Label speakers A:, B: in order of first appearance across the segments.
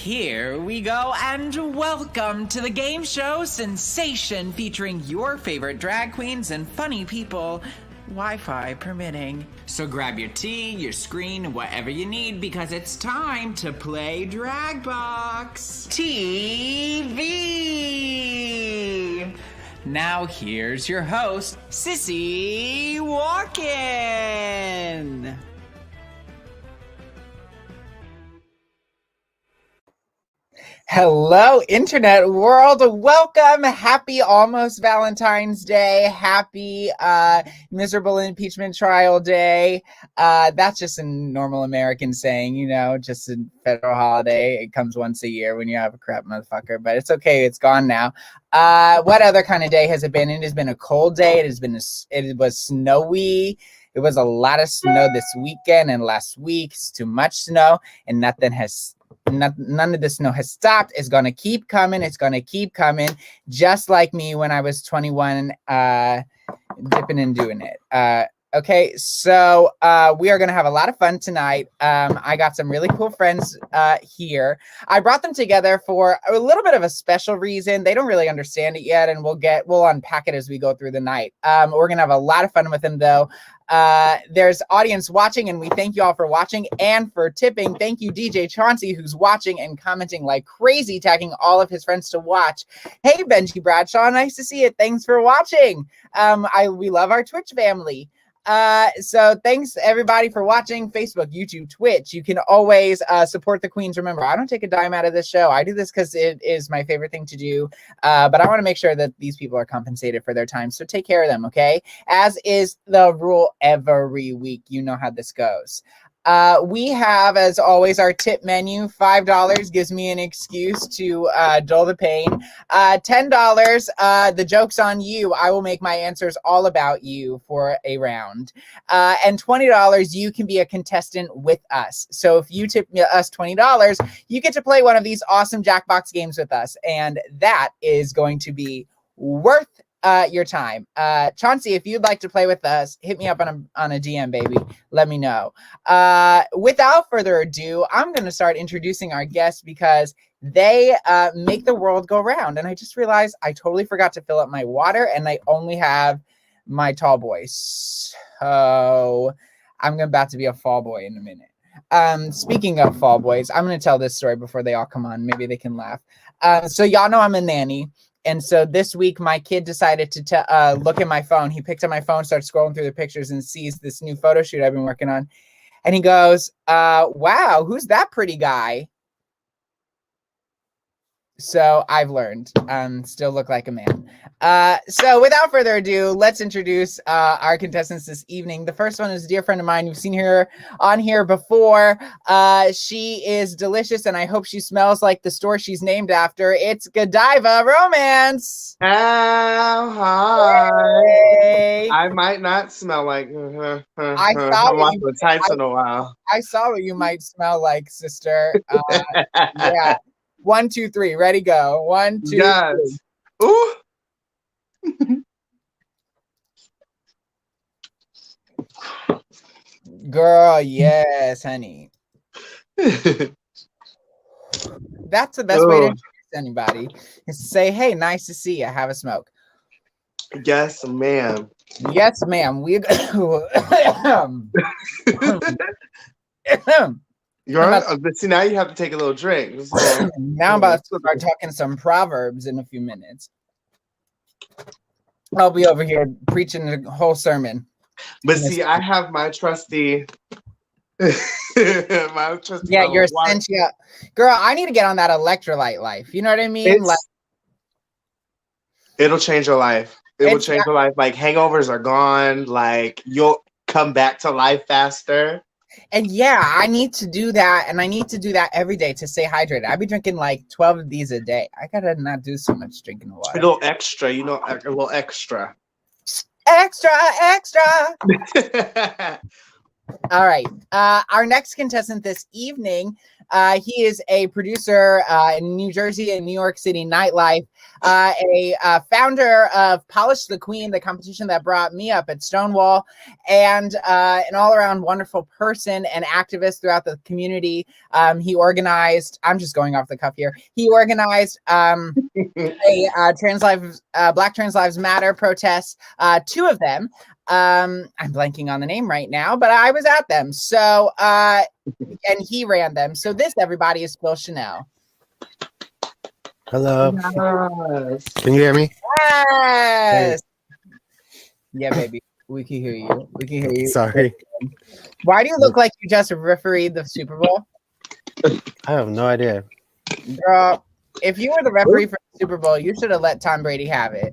A: Here we go, and welcome to the game show sensation featuring your favorite drag queens and funny people, Wi-Fi permitting. So grab your tea, your screen, whatever you need, because it's time to play Dragbox TV. Now here's your host, Sissy Walken. Hello, internet world. Welcome. Happy almost Valentine's Day. Happy miserable impeachment trial day. That's just a normal American saying, you know, just a federal holiday. It comes once a year when you have a crap motherfucker, but it's okay. It's gone now. What other kind of day has it been? It has been a cold day. It was snowy. It was a lot of snow this weekend and last week. It's too much snow, and none of the snow has stopped. It's going to keep coming. It's going to keep coming. Just like me when I was 21, dipping and doing it. Okay, so we are going to have a lot of fun tonight. I got some really cool friends here. I brought them together for a little bit of a special reason. They don't really understand it yet, and we'll unpack it as we go through the night. We're going to have a lot of fun with them, though. There's audience watching, and we thank you all for watching and for tipping. Thank you, DJ Chauncey, who's watching and commenting like crazy, tagging all of his friends to watch. Hey, Benji Bradshaw, nice to see it. Thanks for watching. We love our Twitch family. So thanks everybody for watching. Facebook, YouTube, Twitch. You can always support the queens. Remember, I don't take a dime out of this show. I do this because it is my favorite thing to do. But I want to make sure that these people are compensated for their time. So take care of them, okay? As is the rule every week. You know how this goes. We have, as always, our tip menu. $5 gives me an excuse to dull the pain. $10, the joke's on you. I will make my answers all about you for a round. And $20, you can be a contestant with us. So if you tip us $20, you get to play one of these awesome Jackbox games with us. And that is going to be worth your time. Chauncey, if you'd like to play with us, hit me up on a DM, baby. Let me know. Without further ado, I'm going to start introducing our guests because they make the world go round. And I just realized I totally forgot to fill up my water, and I only have my tall boy. So I'm about to be a fall boy in a minute. Speaking of fall boys, I'm going to tell this story before they all come on. Maybe they can laugh. So y'all know I'm a nanny. And so this week, my kid decided to look at my phone. He picked up my phone, starts scrolling through the pictures, and sees this new photo shoot I've been working on. And he goes, wow, who's that pretty guy? So I've learned, still look like a man. So without further ado, let's introduce our contestants this evening. The first one is a dear friend of mine. You've seen her on here before. She is delicious, and I hope she smells like the store she's named after. It's Godiva Romance.
B: Oh, hi.
A: Hey.
B: I might not smell like
A: I
B: I'm off the tights in a while.
A: I saw what you might smell like, sister. Yeah. 1, 2, 3. Ready, go. 1, 2,
B: yes.
A: 3.
B: Ooh.
A: Girl, yes, honey. That's the best way to introduce anybody is to say, hey, nice to see you. Have a smoke.
B: Yes, ma'am.
A: Yes, ma'am.
B: See, now you have to take a little drink.
A: Now I'm about to start talking some proverbs in a few minutes. I'll be over here preaching the whole sermon.
B: But see, I have my trusty.
A: Yeah, your Essentia. Girl, I need to get on that electrolyte life. You know what I mean?
B: It'll change your life. It will change your life. Like, hangovers are gone. Like, you'll come back to life faster.
A: And yeah, I need to do that. And I need to do that every day to stay hydrated. I'll be drinking like 12 of these a day. I gotta not do so much drinking water.
B: A little extra, a little extra.
A: Extra. All right. Our next contestant this evening, he is a producer in New Jersey and New York City nightlife, a founder of Polish the Queen, the competition that brought me up at Stonewall, and an all-around wonderful person and activist throughout the community. He organized, I'm just going off the cuff here, he organized a Black Trans Lives Matter protests, 2 of them. I'm blanking on the name right now, but I was at them. So, and he ran them. So this, everybody, is Phil Chanel.
C: Hello.
B: Yes.
C: Can you hear me?
A: Yes. Yeah, baby. We can hear you. We can hear you.
C: Sorry.
A: Why do you look like you just refereed the Super Bowl?
C: I have no idea.
A: Girl, if you were the referee for the Super Bowl, you should have let Tom Brady have it.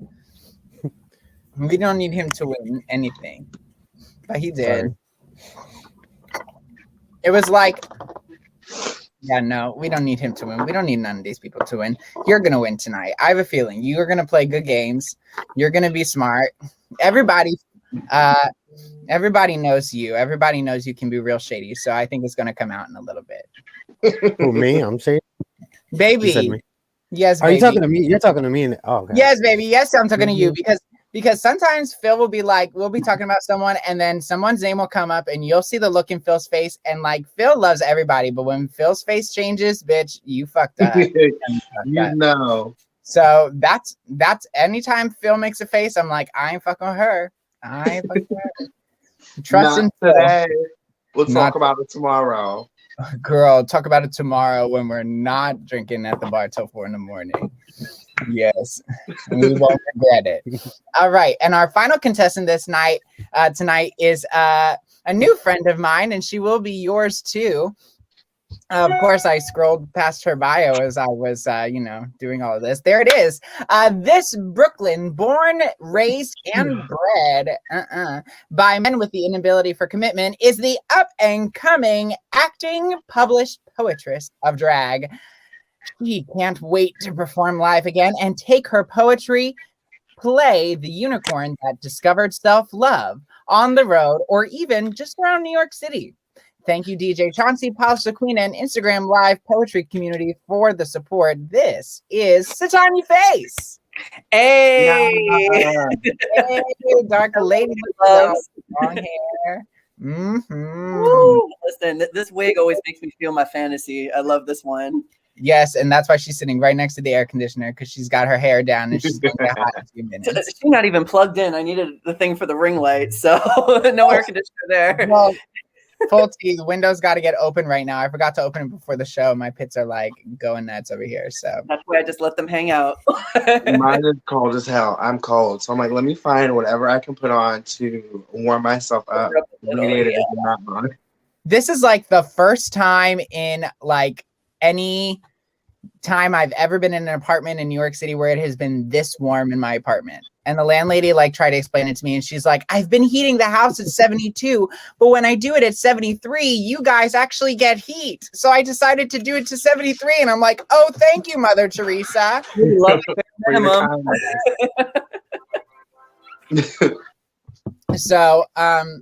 A: We don't need him to win anything. But he did. Sorry. It was like, yeah, no, we don't need him to win. We don't need none of these people to win. You're going to win tonight. I have a feeling you're going to play good games. You're going to be smart. Everybody knows you. Everybody knows you can be real shady. So I think it's going to come out in a little bit.
C: Who, me? I'm saying?
A: Baby. Yes, baby.
C: Are you talking to me? You're talking to me. Oh, okay.
A: Yes, baby. Yes, I'm talking to you because sometimes Phil will be like, we'll be talking about someone and then someone's name will come up and you'll see the look in Phil's face. And like, Phil loves everybody, but when Phil's face changes, bitch, you fucked up.
B: You know.
A: So that's anytime Phil makes a face, I'm like, I ain't fucking with her. I ain't fucking with her. Trust in
B: today. We'll talk about it tomorrow.
A: Girl, talk about it tomorrow when we're not drinking at the bar till 4 a.m. Yes, we won't regret it. All right, and our final contestant this night, tonight, is a new friend of mine, and she will be yours too. Of course, I scrolled past her bio as I was, doing all of this. There it is. This Brooklyn, born, raised, and bred by men with the inability for commitment, is the up-and-coming acting published poetress of drag. She can't wait to perform live again and take her poetry, play the unicorn that discovered self-love on the road or even just around New York City. Thank you, DJ Chauncey, Polish the Queen, and Instagram Live poetry community for the support. This is Sit On Your Face.
D: Hey,
A: hey, dark lady with long hair.
D: Woo. Listen, this wig always makes me feel my fantasy. I love this one.
A: Yes, and that's why she's sitting right next to the air conditioner because she's got her hair down and she's going to get hot in a few minutes.
D: She's not even plugged in. I needed the thing for the ring light, so no air conditioner there.
A: Well, full T, the window's got to get open right now. I forgot to open it before the show. My pits are like going nuts over here. So
D: that's why I just let them hang out.
B: Mine is cold as hell. I'm cold. So I'm like, let me find whatever I can put on to warm myself up.
A: This is like the first time in like any time I've ever been in an apartment in New York City where it has been this warm in my apartment. And the landlady like tried to explain it to me and she's like, I've been heating the house at 72, but when I do it at 73, you guys actually get heat. So I decided to do it to 73 and I'm like, oh, thank you, Mother Teresa.
D: We love minimum.
A: So, that's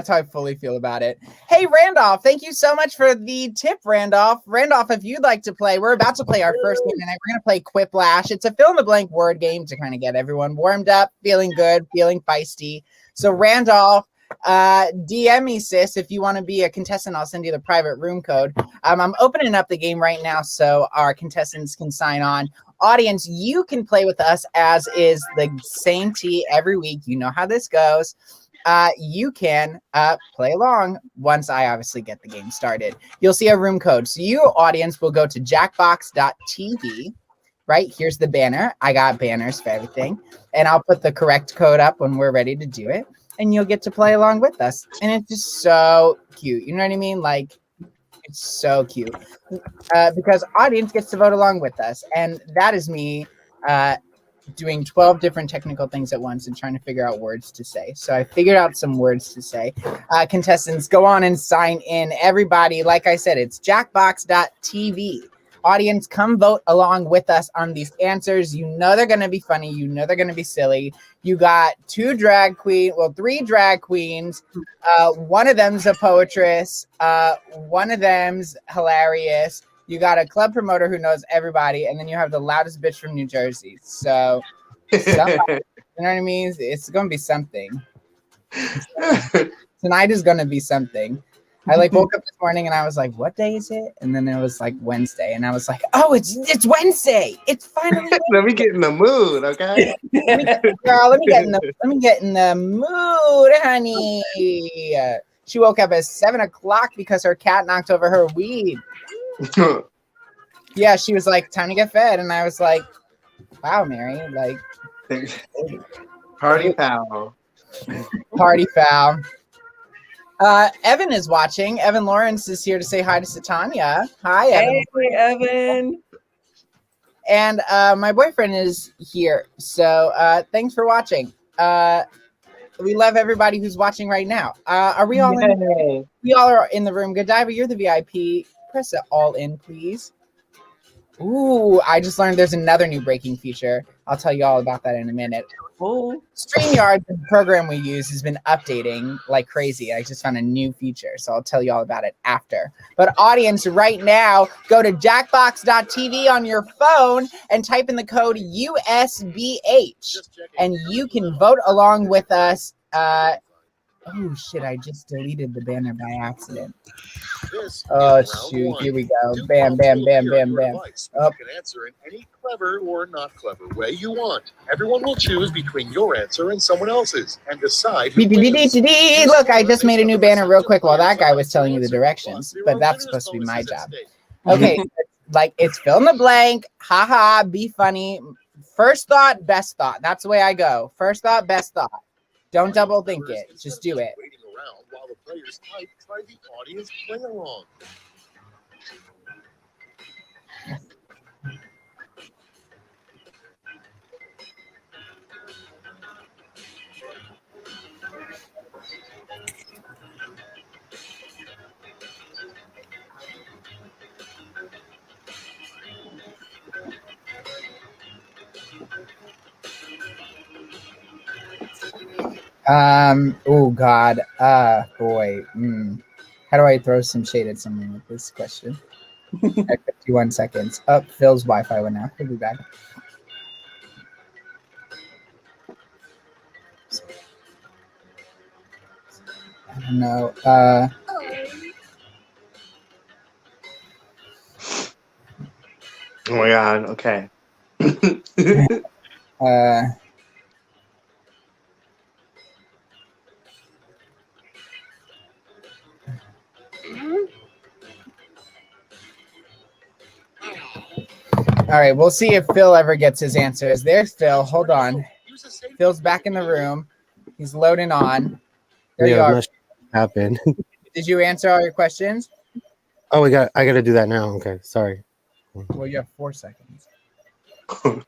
A: how I fully feel about it. Hey, Randolph, thank you so much for the tip, Randolph. Randolph, if you'd like to play, we're about to play our first game tonight. We're going to play Quiplash. It's a fill-in-the-blank word game to kind of get everyone warmed up, feeling good, feeling feisty. So, Randolph, DM me, sis, if you want to be a contestant. I'll send you the private room code. I'm opening up the game right now so our contestants can sign on. Audience, you can play with us as is the same tea every week. You know how this goes. You can play along once I obviously get the game started. You'll see a room code. So you, audience, will go to jackbox.tv. Right? Here's the banner. I got banners for everything. And I'll put the correct code up when we're ready to do it. And you'll get to play along with us. And it's just so cute. You know what I mean? Like, it's so cute. Because audience gets to vote along with us. And that is me doing 12 different technical things at once and trying to figure out words to say. So I figured out some words to say. Contestants, go on and sign in. Everybody, like I said, it's jackbox.tv. Audience, come vote along with us on these answers. You know they're going to be funny. You know they're going to be silly. You got three drag queens. One of them's a poetress. One of them's hilarious. You got a club promoter who knows everybody. And then you have the loudest bitch from New Jersey. So, somebody, you know what I mean? It's going to be something. Tonight is going to be something. I woke up this morning and I was like, what day is it? And then it was like Wednesday. And I was like, oh, it's Wednesday. It's finally Wednesday.
B: Let me get in the mood, okay?
A: Let me get in the mood, honey. She woke up at 7 o'clock because her cat knocked over her weed. Yeah, she was like, time to get fed. And I was like, wow, Mary, like
B: party foul.
A: Party foul. Evan is watching. Evan Lawrence is here to say hi to Satania. Hi, Evan.
D: Hey, Evan.
A: And my boyfriend is here. So thanks for watching. We love everybody who's watching right now. Are we all in? We all are in the room. Godiva, you're the VIP. Press it all in, please. Ooh, I just learned there's another new breaking feature. I'll tell you all about that in a minute.
D: Oh.
A: StreamYard, the program we use, has been updating like crazy. I just found a new feature, so I'll tell you all about it after. But audience, right now, go to jackbox.tv on your phone and type in the code USBH, and you can vote along with us. Oh, shit, I just deleted the banner by accident. Oh, shoot, here we go. Bam, bam, bam, bam, bam.
E: You can answer in any clever or not clever way you want. Everyone will choose between your answer and someone else's and decide who wins.
A: Look, I just made a new banner real quick while that guy was telling you the directions, but that's supposed to be my job. Okay, like it's fill in the blank, haha, be funny. First thought, best thought. That's the way I go. First thought, best thought. Don't double think it. Just do it.
E: Waiting around while the players type, try the audience play along.
A: Oh God. Boy. How do I throw some shade at someone with this question? At 51 seconds. Oh, Phil's Wi-Fi went out. He'll be back. I don't know.
B: Oh my God. Okay.
A: All right, we'll see if Phil ever gets his answers. There's Phil. Hold on. Phil's back in the room. He's loading on. There you are.
C: Happened.
A: Did you answer all your questions?
C: Oh, I got to do that now. Okay, sorry.
A: Well, you have 4 seconds. And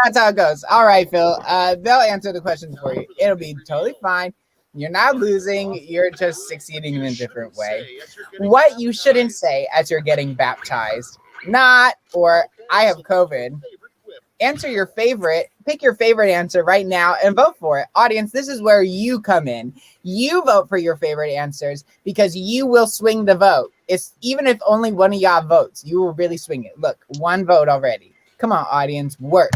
A: that's how it goes. All right, Phil. They'll answer the questions for you. It'll be totally fine. You're not losing. You're just succeeding in a different way. What you shouldn't say as you're getting baptized. Not, or I have COVID. Answer your favorite. Pick your favorite answer right now and vote for it. Audience, this is where you come in. You vote for your favorite answers because you will swing the vote. It's even if only one of y'all votes, you will really swing it. Look, 1 vote already. Come on, audience, work.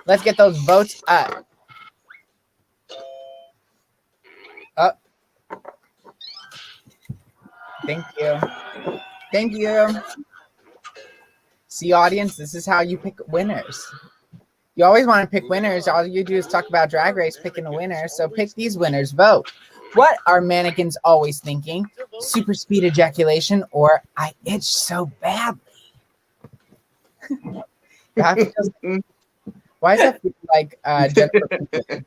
A: Let's get those votes up. Up. Thank you. Thank you. See, audience, this is how you pick winners. You always want to pick winners. All you do is talk about Drag Race picking a winner. So pick these winners. Vote. What are mannequins always thinking? Super speed ejaculation or I itch so badly? Why does that feel like Jennifer Coolidge?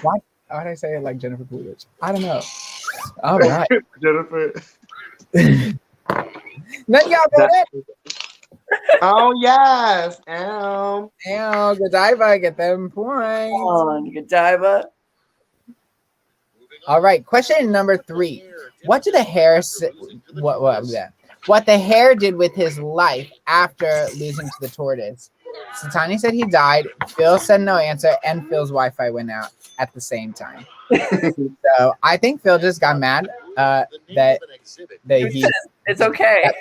A: Why did I say it like Jennifer Coolidge? I don't know. All right.
B: Jennifer.
A: None of y'all got it?
B: Oh, yes.
A: Godiva, get them points.
D: Come on, Godiva.
E: Moving
A: All right, question number 3. What did the hare what the hare did with his life after losing to the tortoise? Satani said he died. Phil said no answer, and Phil's Wi-Fi went out at the same time. So I think Phil just got mad that he.
D: It's okay.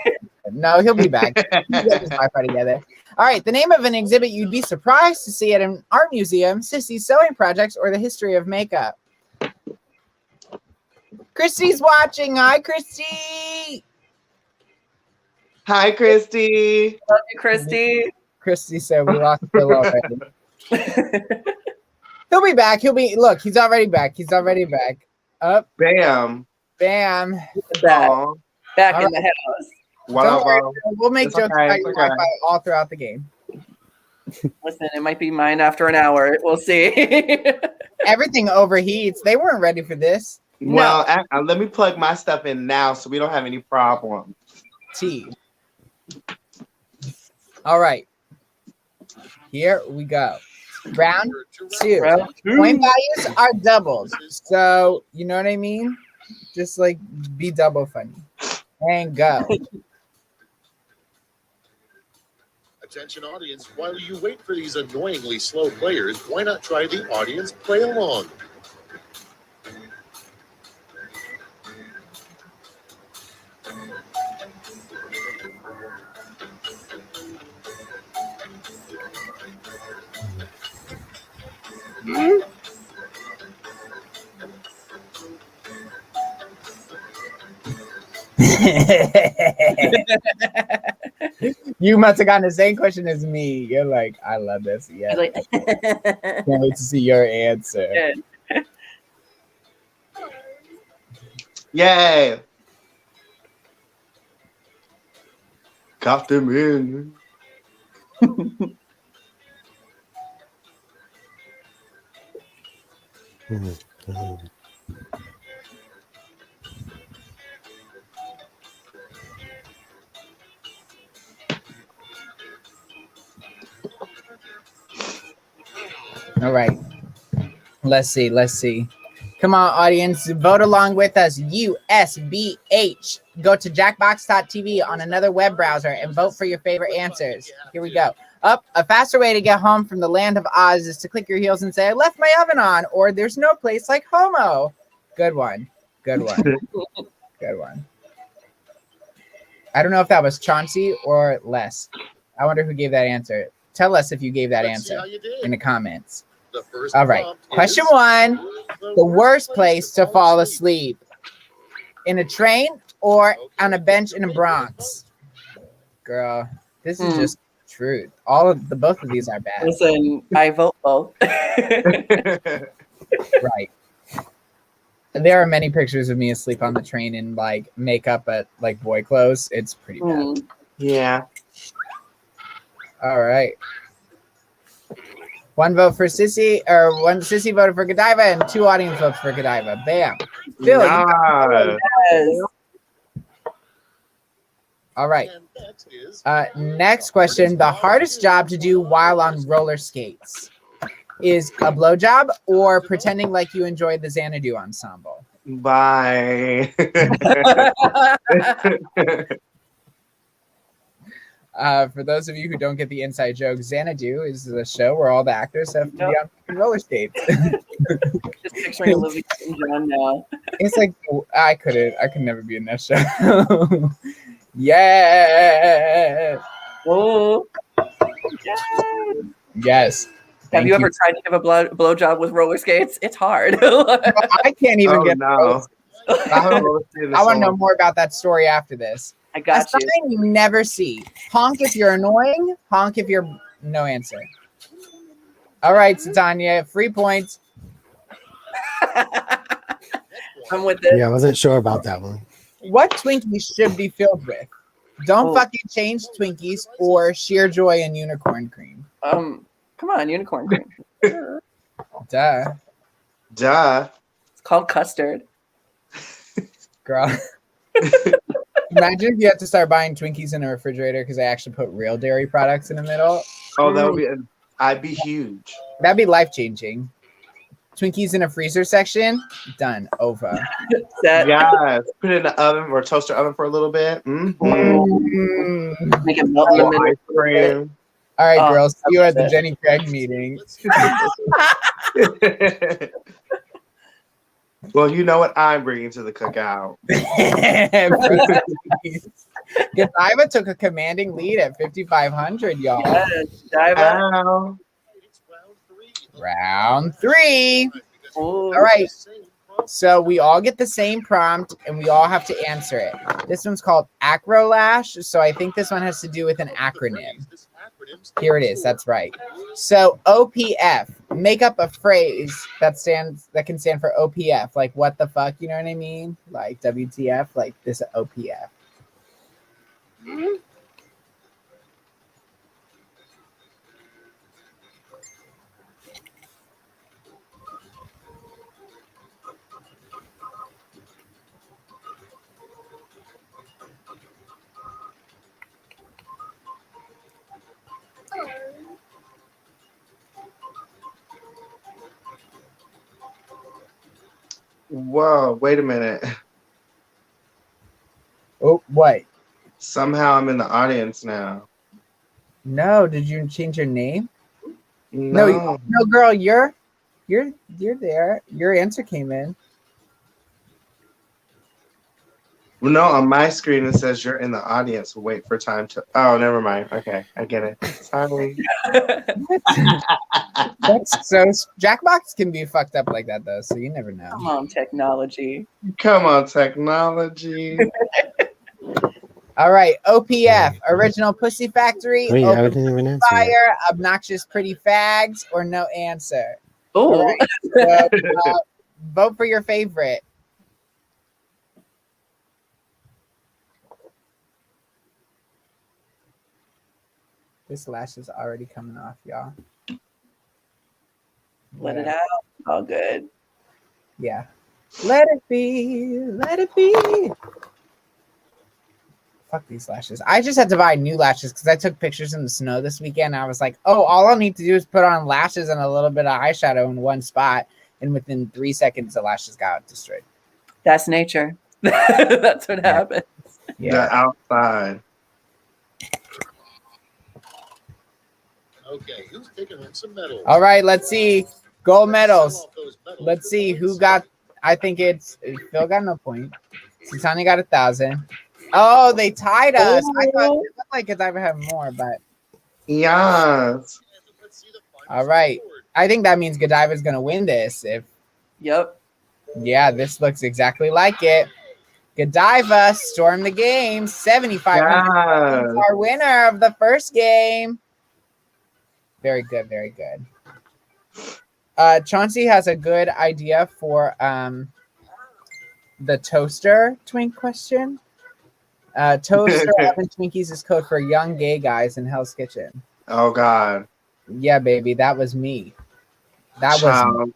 A: No, he'll be back. He'll get his Wi-Fi together. All right, the name of an exhibit you'd be surprised to see at an art museum, Sissy's sewing projects, or the history of makeup. Christy's watching. Hi, Christy.
B: Hi, Christy.
D: Love you, Christy.
A: Christy said we lost Phil already. He'll be back. Look, he's already back. He's already back. Up.
B: Bam.
A: Bam.
D: Back
A: All
D: in
A: right.
D: the house.
A: Don't worry, we'll make
B: It's
A: jokes
B: okay,
A: about your
B: it's okay.
A: Wi-Fi all throughout the game.
D: Listen, it might be mine after an hour. We'll see.
A: Everything overheats. They weren't ready for this.
B: Well, let me plug my stuff in now so we don't have any problems.
A: T. All right. Here we go. Round 2.
D: Round 2.
A: Point values are doubles. So, you know what I mean? Just like be double funny. And go.
E: Attention audience, while you wait for these annoyingly slow players, why not try the audience play along?
A: You must have gotten the same question as me. You're like, I love this. Yeah.
D: Like,
A: Can't wait to see your answer.
B: Yay. Got them in.
A: All right. Let's see. Come on, audience. Vote along with us. USBH. Go to jackbox.tv on another web browser and vote for your favorite answers. Here we go. Up. A faster way to get home from the land of Oz is to click your heels and say, I left my oven on, or there's no place like Homo. Good one. Good one. I don't know if that was Chauncey or Les. I wonder who gave that answer. Tell us if you gave that
E: Let's see
A: answer
E: how you did.
A: in the comments.
E: The first
A: All right.
E: prompt
A: Question
E: is,
A: 1. The worst place to fall asleep. In a train or on a bench in the Bronx? Girl, this is just truth. Both of these are bad.
D: listen, I vote both.
A: Right. There are many pictures of me asleep on the train in like makeup but like boy clothes. It's pretty bad.
B: Yeah.
A: All right. 1 vote for Sissy, or 1 Sissy voted for Godiva, and 2 audience votes for Godiva. Bam. Phil, you got
D: Yes.
A: All right.
E: And next is
A: Next question. The hardest job to do while on roller skates is a blowjob or pretending like you enjoyed the Xanadu ensemble?
B: Bye.
A: For those of you who don't get the inside joke, Xanadu is a show where all the actors have to be on roller skates.
D: Just picturing Olivia and John now.
A: It's like I could never be in that show. Yeah.
D: Oh.
A: Yes.
D: Have
A: Thank
D: you ever tried to give a blowjob with roller skates? It's hard.
A: I can't even get
B: no.
A: I want to know more about that story after this.
D: I got
A: That's something you never see. Honk if you're annoying. Honk if you're no answer. All right, Satanya, free points.
D: I'm with it.
C: Yeah, I wasn't sure about that one.
A: What Twinkies should be filled with? Don't fucking change Twinkies or sheer joy and unicorn cream.
D: Come on, unicorn cream.
A: Duh.
D: It's called custard.
A: Girl. Imagine if you had to start buying Twinkies in a refrigerator because they actually put real dairy products in the middle.
B: Oh, that would be. I'd be huge.
A: That'd be life-changing. Twinkies in a freezer section. Done. Over.
D: Set.
B: Yes. Put it in the oven or toaster oven for a little bit.
D: Make it melt in the middle.
B: Ice cream.
A: All right,
D: Oh,
A: girls. See
D: I
A: you
D: love
A: at the
D: it.
A: Jenny Craig meeting.
B: Well, you know what I'm bringing to the cookout.
A: Godiva took a commanding lead at 5,500, y'all.
D: Yes, dive up.
B: Ow.
E: It's
A: Round 3.
D: Ooh.
A: All right. So we all get the same prompt and we all have to answer it. This one's called Acrolash. So I think this one has to do with an acronym. Here it is. That's right. So OPF, make up a phrase that can stand for OPF. Like what the fuck, you know what I mean? Like WTF, like this OPF.
B: Whoa, wait a minute.
A: Oh, what?
B: Somehow I'm in the audience now.
A: No, did you change your name?
B: No.
A: No, girl, you're there. Your answer came in.
B: No, on my screen it says you're in the audience. Wait for time to. Oh, never mind. Okay, I get it. Sorry.
A: That's so. Jackbox can be fucked up like that though, so you never know.
D: Come on, technology.
B: Come on, technology.
A: All right, OPF, Original Pussy Factory,
C: Wait, I
A: Open
C: didn't even answer. That.
A: Fire, Obnoxious Pretty Fags, or no answer.
D: Oh,
A: All right, so, vote for your favorite. This lash is already coming off, y'all.
D: let it out. All good.
A: Yeah. Let it be. Let it be. Fuck these lashes. I just had to buy new lashes because I took pictures in the snow this weekend. I was like, oh, all I'll need to do is put on lashes and a little bit of eyeshadow in one spot. And within 3 seconds, the lashes got destroyed.
D: That's nature. That's what happens.
B: The outside.
E: Okay, who's taking in some medals?
A: All right, let's see. Gold medals. Let's see who got. I think it's Phil got no point. Susanna got 1,000. Oh, they tied us. I thought it looked like Godiva had more, but
B: Yes.
A: all right. I think that means Godiva's gonna win this.
D: Yep.
A: Yeah, this looks exactly like it. Godiva stormed the game. 7,500.
B: Yes.
A: Our winner of the first game. Very good, very good. Chauncey has a good idea for the toaster twink question. Toaster oven Twinkies is code for young gay guys in Hell's Kitchen.
B: Oh God.
A: Yeah, baby, that was me. That was
B: Child.
A: me.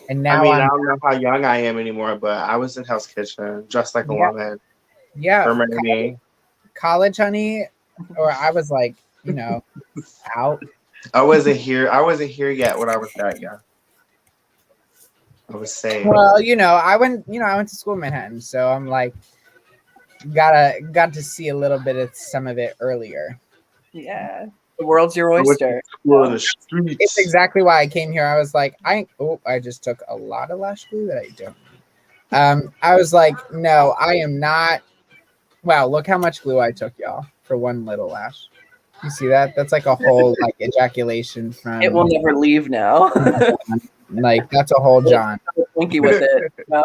A: And now
B: I don't know how young I am anymore, but I was in Hell's Kitchen, dressed like a woman.
A: Yeah,
B: Remember me?
A: college, honey, or I was like, out.
B: I wasn't here. I wasn't here yet when I was that young. I was saying.
A: Well, I went to school in Manhattan, so I'm like, got to see a little bit of some of it earlier.
D: Yeah. The world's your oyster.
B: The streets.
A: It's exactly why I came here. I was like, I just took a lot of lash glue that I don't need. I was like, no, I am not. Wow, look how much glue I took, y'all, for one little lash. You see that? That's like a whole like ejaculation from.
D: It will never leave now.
A: Like that's a whole John.
D: Twinkie with it. No.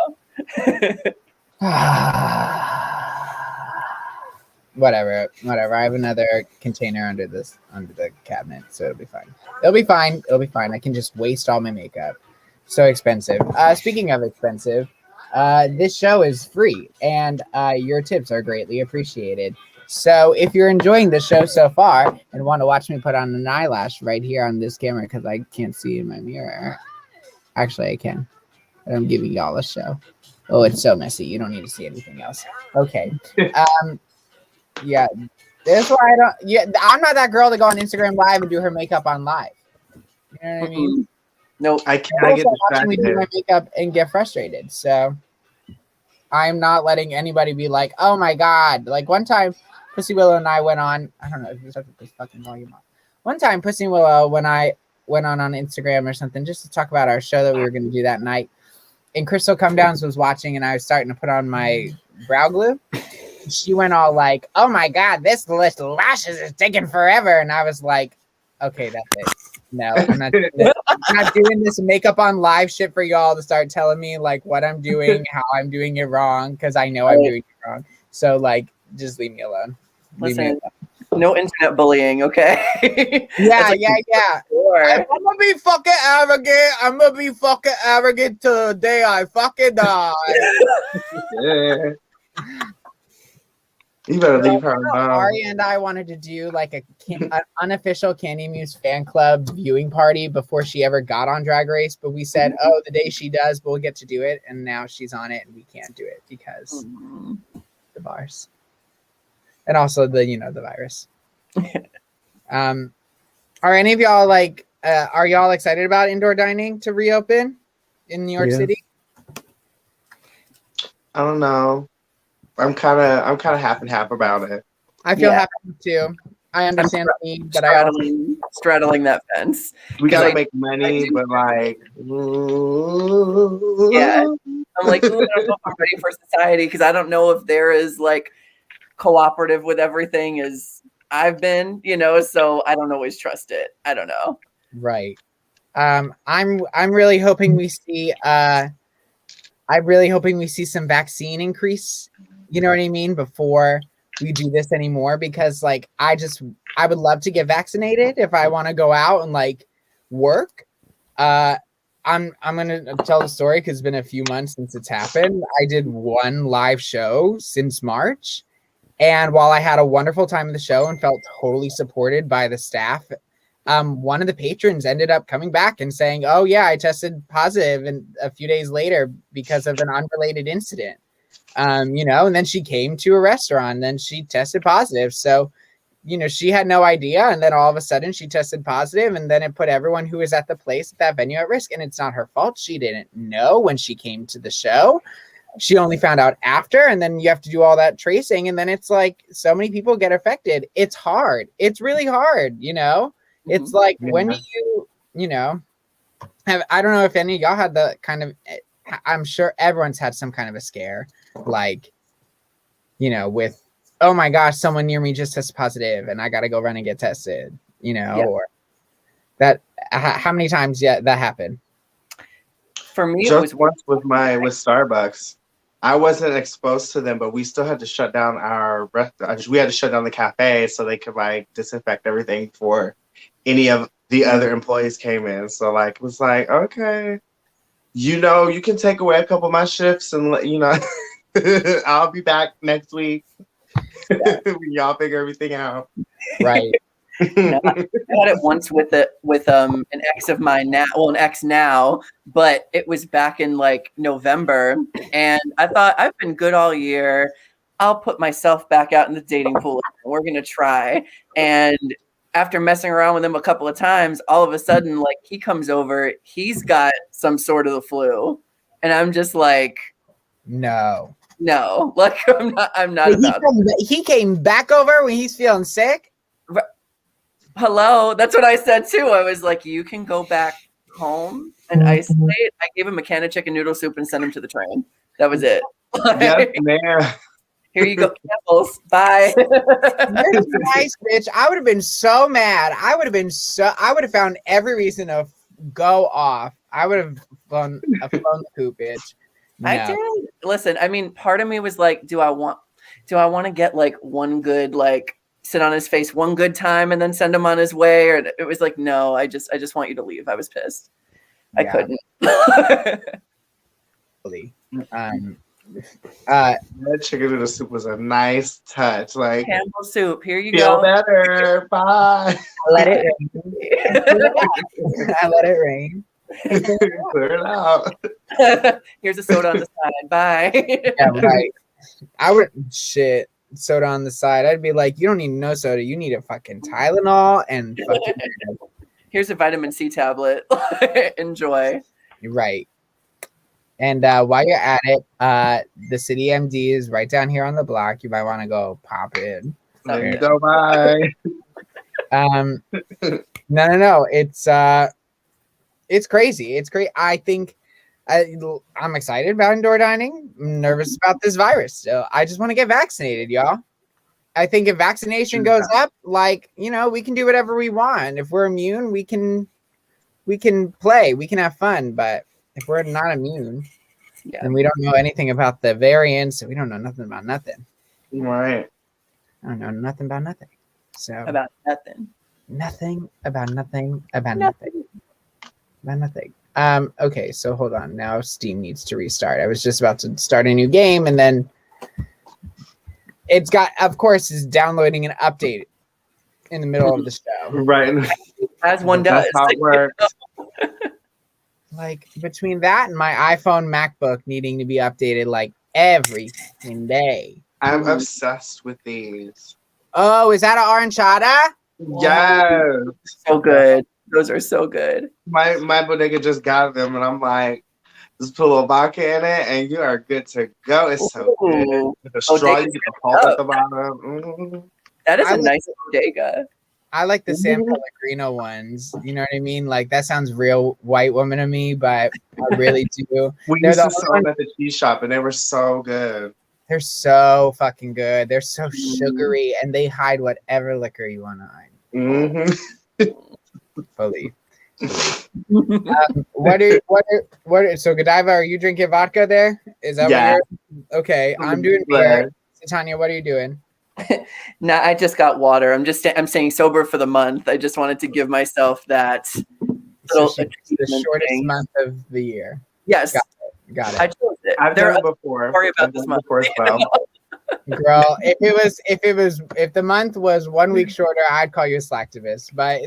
A: Whatever. I have another container under the cabinet, so it'll be fine. It'll be fine. I can just waste all my makeup. So expensive. Speaking of expensive, this show is free, and your tips are greatly appreciated. So if you're enjoying the show so far and want to watch me put on an eyelash right here on this camera because I can't see in my mirror. Actually, I can. But I'm giving y'all a show. Oh, it's so messy. You don't need to see anything else. Okay. Yeah. That's why I don't. Yeah, I'm not that girl to go on Instagram Live and do her makeup on live. You know what I mean?
D: Nope.
B: I cannot get
A: Also watching me do
B: distracted.
A: my makeup and get frustrated. So I'm not letting anybody be like, oh my God. Like one time, Pussy Willow and I went on, I don't know if this fucking volume on. One time, Pussy Willow, when I went on Instagram or something, just to talk about our show that we were going to do that night, and Crystal Come Downs was watching, and I was starting to put on my brow glue. She went all like, oh my God, this list of lashes is taking forever. And I was like, okay, that's it. No, I'm not doing this. I'm not doing this makeup on live shit for y'all to start telling me like what I'm doing, how I'm doing it wrong, because I know I'm doing it wrong. So like, just leave me alone.
D: Listen, no internet bullying, okay?
A: Yeah.
D: Sure.
A: I'm gonna be fucking arrogant. I'm gonna be fucking arrogant till the day I fucking die.
B: Yeah. You better leave her alone.
A: Ari and I wanted to do like an unofficial Candy Muse fan club viewing party before she ever got on Drag Race, but we said, oh, the day she does, we'll get to do it, and now she's on it, and we can't do it because the bars, and also the virus. Are any of y'all like? Are y'all excited about indoor dining to reopen in New York City?
B: I don't know. I'm kind of half and half about it.
A: I feel happy too. I understand the need, but I also
D: straddling that fence.
B: We gotta make money, but like,
D: yeah, I'm like, ooh, I don't know if I'm ready for society because I don't know if they're as like cooperative with everything as I've been, so I don't always trust it. I don't know.
A: Right. I'm really hoping we see I'm really hoping we see some vaccine increase, you know what I mean, before we do this anymore, because like I would love to get vaccinated if I want to go out and like work. I'm gonna tell the story because it's been a few months since it's happened. I did one live show since March, and while I had a wonderful time at the show and felt totally supported by the staff, one of the patrons ended up coming back and saying, oh yeah, I tested positive and a few days later because of an unrelated incident. And then she came to a restaurant and then she tested positive. So, she had no idea. And then all of a sudden she tested positive, and then it put everyone who was at the place at that venue at risk. And it's not her fault. She didn't know when she came to the show. She only found out after, and then you have to do all that tracing. And then it's like so many people get affected. It's hard. It's really hard, It's like when do you, I don't know if any of y'all had the kind of, I'm sure everyone's had some kind of a scare, like, with, oh my gosh, someone near me just tested positive and I got to go run and get tested, or that, how many times that happened?
D: For me,
B: just
D: it was
B: once with Starbucks. I wasn't exposed to them, but we still had to shut down we had to shut down the cafe so they could like disinfect everything before any of the other employees came in. So like it was like, okay, you can take away a couple of my shifts and I'll be back next week. When y'all figure everything out.
A: Right.
D: I had it once with an ex of mine now, an ex now, but it was back in like November, and I thought I've been good all year. I'll put myself back out in the dating pool. We're gonna try. And after messing around with him a couple of times, all of a sudden, like he comes over, he's got some sort of the flu, and I'm just like,
A: no,
D: like I'm not about that.
A: He came back over when he's feeling sick.
D: Hello, that's what I said too. I was like, you can go back home and isolate. I gave him a can of chicken noodle soup and sent him to the train. That was it.
B: Yes, ma'am.
D: Here you go, Campbell's. Bye.
A: Nice, bitch. I would have been so mad. I would have found every reason to go off. I would have flown the coop, bitch. No.
D: I did. Listen, I mean, part of me was like, do I want to get like one good like sit on his face one good time and then send him on his way? Or it was like, no, I just want you to leave. I was pissed. I couldn't.
B: That chicken noodle soup was a nice touch. Like
D: Campbell soup. Here you
B: feel
D: go.
B: better. Bye.
A: Let it rain. I let it rain.
B: Clear it out.
D: Here's a soda on the side. Bye.
A: Yeah, right. I would soda on the side. I'd be like, you don't need no soda. You need a fucking Tylenol and fucking
D: Here's a vitamin C tablet. Enjoy.
A: Right. And while you're at it, the City MD is right down here on the block. You might want to go pop in.
B: There you go. Bye.
A: No. It's crazy. It's great. I think I'm excited about indoor dining. I'm nervous about this virus. So I just want to get vaccinated, y'all. I think if vaccination goes up, like, you know, we can do whatever we want. If we're immune, we can play, we can have fun. But if we're not immune, and we don't know anything about the variants, we don't know nothing about nothing.
B: Right.
A: I don't know nothing about nothing. So
D: About nothing.
A: Nothing about nothing about nothing. About nothing. Okay, so hold on. Now Steam needs to restart. I was just about to start a new game, and then it's got, of course, is downloading an update in the middle of the show.
B: Right.
D: As one does.
B: That's how it works.
A: Like between that and my iPhone MacBook needing to be updated like every fucking day.
B: I'm obsessed with these.
A: Oh, is that an oranchata?
B: Yes.
D: So good. Those are so good.
B: My bodega just got them, and I'm like, just put a little vodka in it, and you are good to go. It's so good. With the straw, you get the pulp at the bottom.
D: That is a nice bodega.
A: I like the San Pellegrino ones. You know what I mean? Like, that sounds real white woman to me, but I really do.
B: We used to sell them at the cheese shop, and they were so good.
A: They're so fucking good. They're so sugary, and they hide whatever liquor you want to hide.
B: Mm-hmm.
A: Fully. So Godiva, are you drinking vodka there? Is that what you're okay? I'm doing beer. Tanya, what are you doing?
D: No, I just got water. I'm staying sober for the month. I just wanted to give myself that little
A: the shortest month of the year.
D: Yes.
A: Got it.
D: I chose it.
B: I've done it before.
D: Sorry about this month.
B: Before as well.
A: Girl, if the month was 1 week shorter, I'd call you a slacktivist. But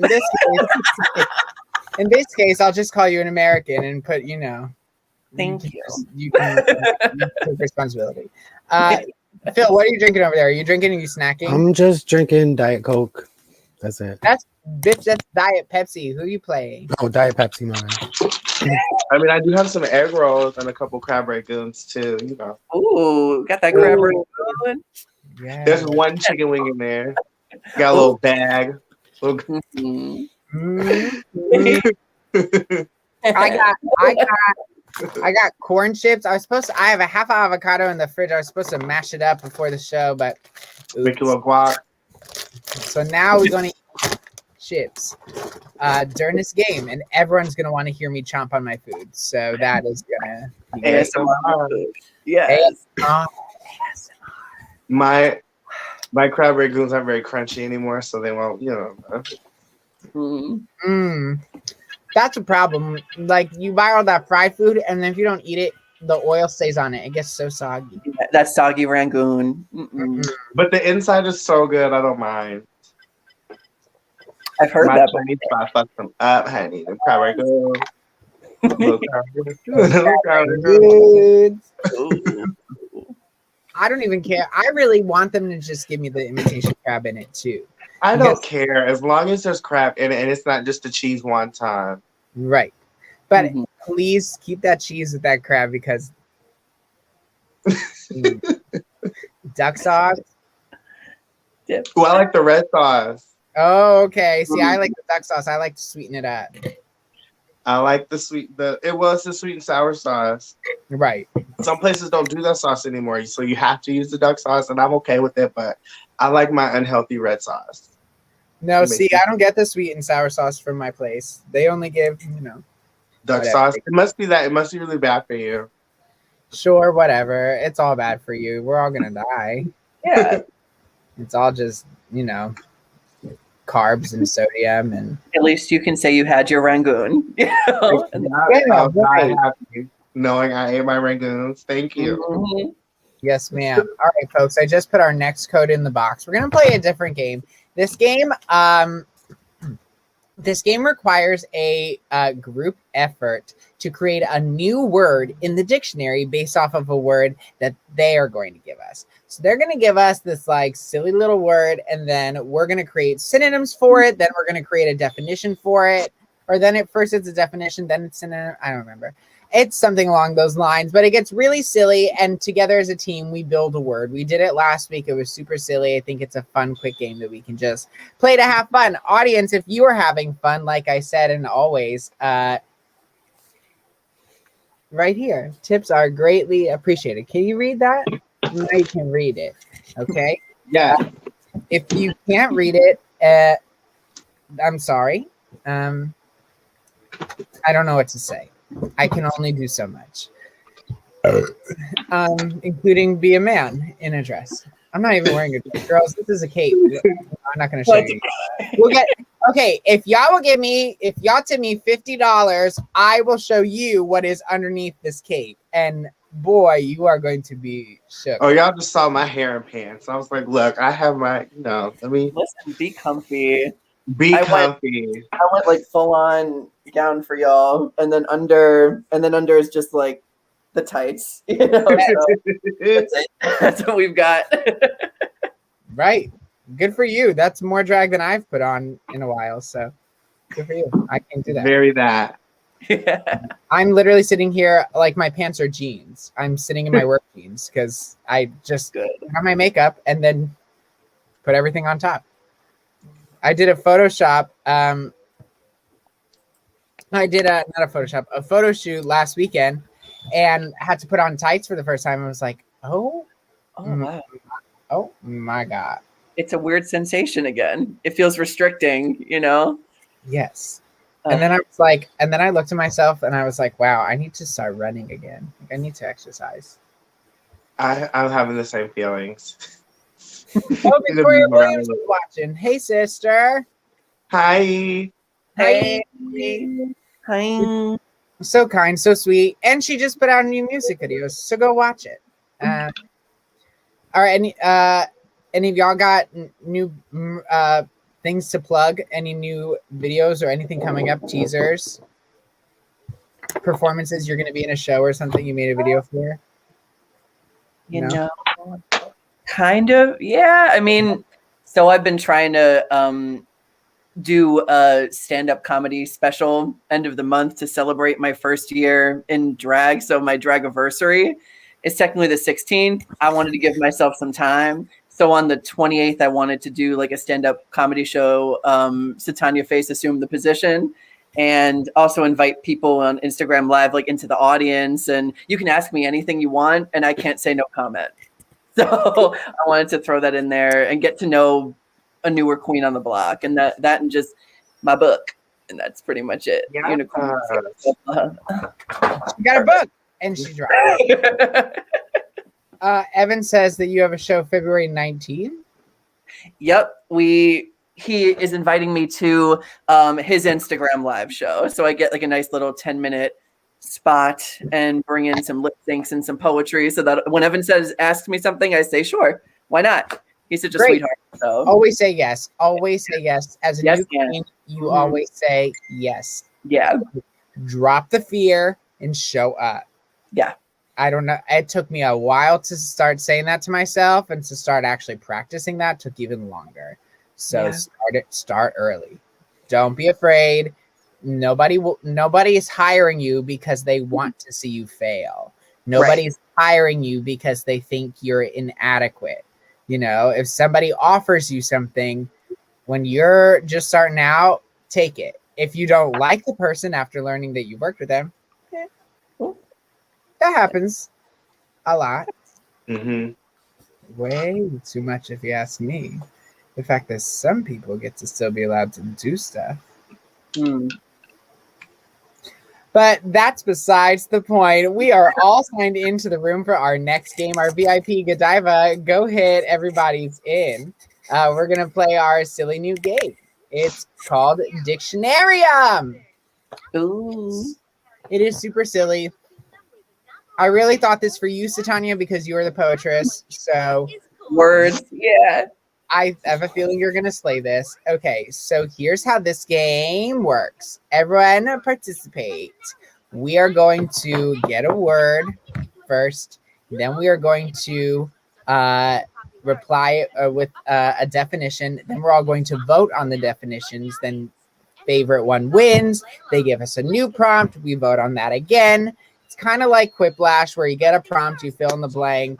A: in this case, I'll just call you an American and put, you know.
D: Thank you.
A: You can take responsibility. Phil, what are you drinking over there? Are you drinking? Are you snacking?
C: I'm just drinking Diet Coke. That's it.
A: That's Diet Pepsi. Who you playing?
C: Oh, Diet Pepsi, man.
B: I mean, I do have some egg rolls and a couple crab rangoons too. You know.
D: Ooh, got that crab rangoon.
A: Yeah.
B: There's one chicken wing in there. Got a little bag.
A: I got corn chips. I have a half avocado in the fridge. I was supposed to mash it up before the show, but
B: make a little guac.
A: So now we're gonna eat chips during this game, and everyone's gonna want to hear me chomp on my food. So that is gonna be
B: ASMR.
D: Yes.
B: My crab rangoons aren't very crunchy anymore, so they won't, you know.
A: That's a problem. Like, you buy all that fried food, and then if you don't eat it, the oil stays on it. It gets so soggy.
D: That soggy rangoon.
B: But the inside is so good. I don't mind.
D: I've heard
B: my
D: that.
B: Chinese spot fucked them up, honey. The crab rangoon.
A: I don't even care. I really want them to just give me the imitation crab in it too.
B: I don't care as long as there's crab in it and it's not just the cheese wonton.
A: Right. But please keep that cheese with that crab because duck sauce.
D: Dip.
B: Well, I like the red sauce.
A: Oh, okay. See, I like the duck sauce. I like to sweeten it up.
B: I like the sweet the sweet and sour sauce.
A: Right.
B: Some places don't do that sauce anymore, so you have to use the duck sauce, and I'm okay with it, but I like my unhealthy red sauce.
A: No, see, I don't get the sweet and sour sauce from my place. They only give,
B: duck sauce. It must be that. It must be really bad for you.
A: Sure, whatever. It's all bad for you. We're all gonna die.
D: Yeah.
A: It's all just, carbs and sodium, and
D: at least you can say you had your rangoon.
B: I'm happy knowing I ate my rangoons. Thank you.
A: Yes, ma'am. All right, folks. I just put our next code in the box. We're gonna play a different game. This game, This game requires a group effort to create a new word in the dictionary based off of a word that they are going to give us. So they're going to give us this like silly little word, and then we're going to create synonyms for it. Then we're going to create a definition for it. Or then at first it's a definition, then it's synonym. I don't remember. It's something along those lines, but it gets really silly. And together as a team, we build a word. We did it last week. It was super silly. I think it's a fun, quick game that we can just play to have fun. Audience, if you are having fun, like I said, and always, right here, tips are greatly appreciated. Can you read that? Now you can read it. Okay.
B: Yeah.
A: If you can't read it, I'm sorry. I don't know what to say. I can only do so much, including be a man in a dress. I'm not even wearing a dress, girls. This is a cape. I'm not going to show you. We'll get okay. If y'all tip me $50, I will show you what is underneath this cape. And boy, you are going to be shook.
B: Oh, y'all just saw my hair and pants. I was like, look, I have my, let me
D: Listen, be comfy.
B: be
D: I
B: comfy.
D: I went like full on gown for y'all, and then under is just like the tights. You know, so that's it. That's what we've got.
A: Right. Good for you. That's more drag than I've put on in a while. So good for you. I can do that.
B: Very that.
D: Yeah.
A: I'm literally sitting here like my pants are jeans. I'm sitting in my work jeans because I just
D: Good.
A: have my makeup and then put everything on top. I did a Photoshop. A photo shoot last weekend and had to put on tights for the first time. I was like,
D: Oh wow.
A: Oh my God.
D: It's a weird sensation again. It feels restricting, you know?
A: Yes. And then I was like, and then I looked at myself and I was like, wow, I need to start running again. Like, I need to exercise.
B: I'm having the same feelings.
A: Oh, Victoria Williams is watching. Hey, sister.
B: Hi.
A: Hey.
D: Hi.
A: So kind, so sweet. And she just put out new music videos, so go watch it. All right, any of y'all got new things to plug? Any new videos or anything coming up? Teasers? Performances? You're going to be in a show or something you made a video for?
D: You know, kind of. Yeah. I mean, so I've been trying to do a stand-up comedy special end of the month to celebrate my first year in drag. So my drag-iversary is technically the 16th. I wanted to give myself some time. So on the 28th, I wanted to do like a stand-up comedy show. Satanya Face assumed the position, and also invite people on Instagram Live like into the audience. And you can ask me anything you want, and I can't say no comment. So I wanted to throw that in there and get to know a newer queen on the block, and that and just my book, and that's pretty much it.
B: Yeah.
D: Unicorn.
A: She got a book, and she dropped. Evan says that you have a show February 19th.
D: Yep, he is inviting me to his Instagram Live show, so I get like a nice little 10-minute spot and bring in some lip syncs and some poetry, so that when Evan asks me something, I say sure, why not? He's such a sweetheart. So
A: Always say yes. Always say yes. As a new queen, you always say yes.
D: Yeah.
A: Drop the fear and show up.
D: Yeah.
A: I don't know. It took me a while to start saying that to myself, and to start actually practicing that took even longer. So start early. Don't be afraid. Nobody is hiring you because they want to see you fail. Nobody's hiring you because they think you're inadequate. You know, if somebody offers you something when you're just starting out, take it. If you don't like the person after learning that you worked with them, that happens a lot.
B: Mm-hmm.
A: Way too much, if you ask me. The fact that some people get to still be allowed to do stuff. But that's besides the point. We are all signed into the room for our next game, our VIP Godiva. Go hit, everybody's in. We're going to play our silly new game. It's called Dictionarium.
D: Ooh.
A: It is super silly. I really thought this for you, Satanya, because you are the poetress. So
D: words. Yeah.
A: I have a feeling you're going to slay this. Okay, so here's how this game works. Everyone participate. We are going to get a word first. Then we are going to reply with a definition. Then we're all going to vote on the definitions. Then favorite one wins. They give us a new prompt. We vote on that again. It's kind of like Quiplash where you get a prompt, you fill in the blank,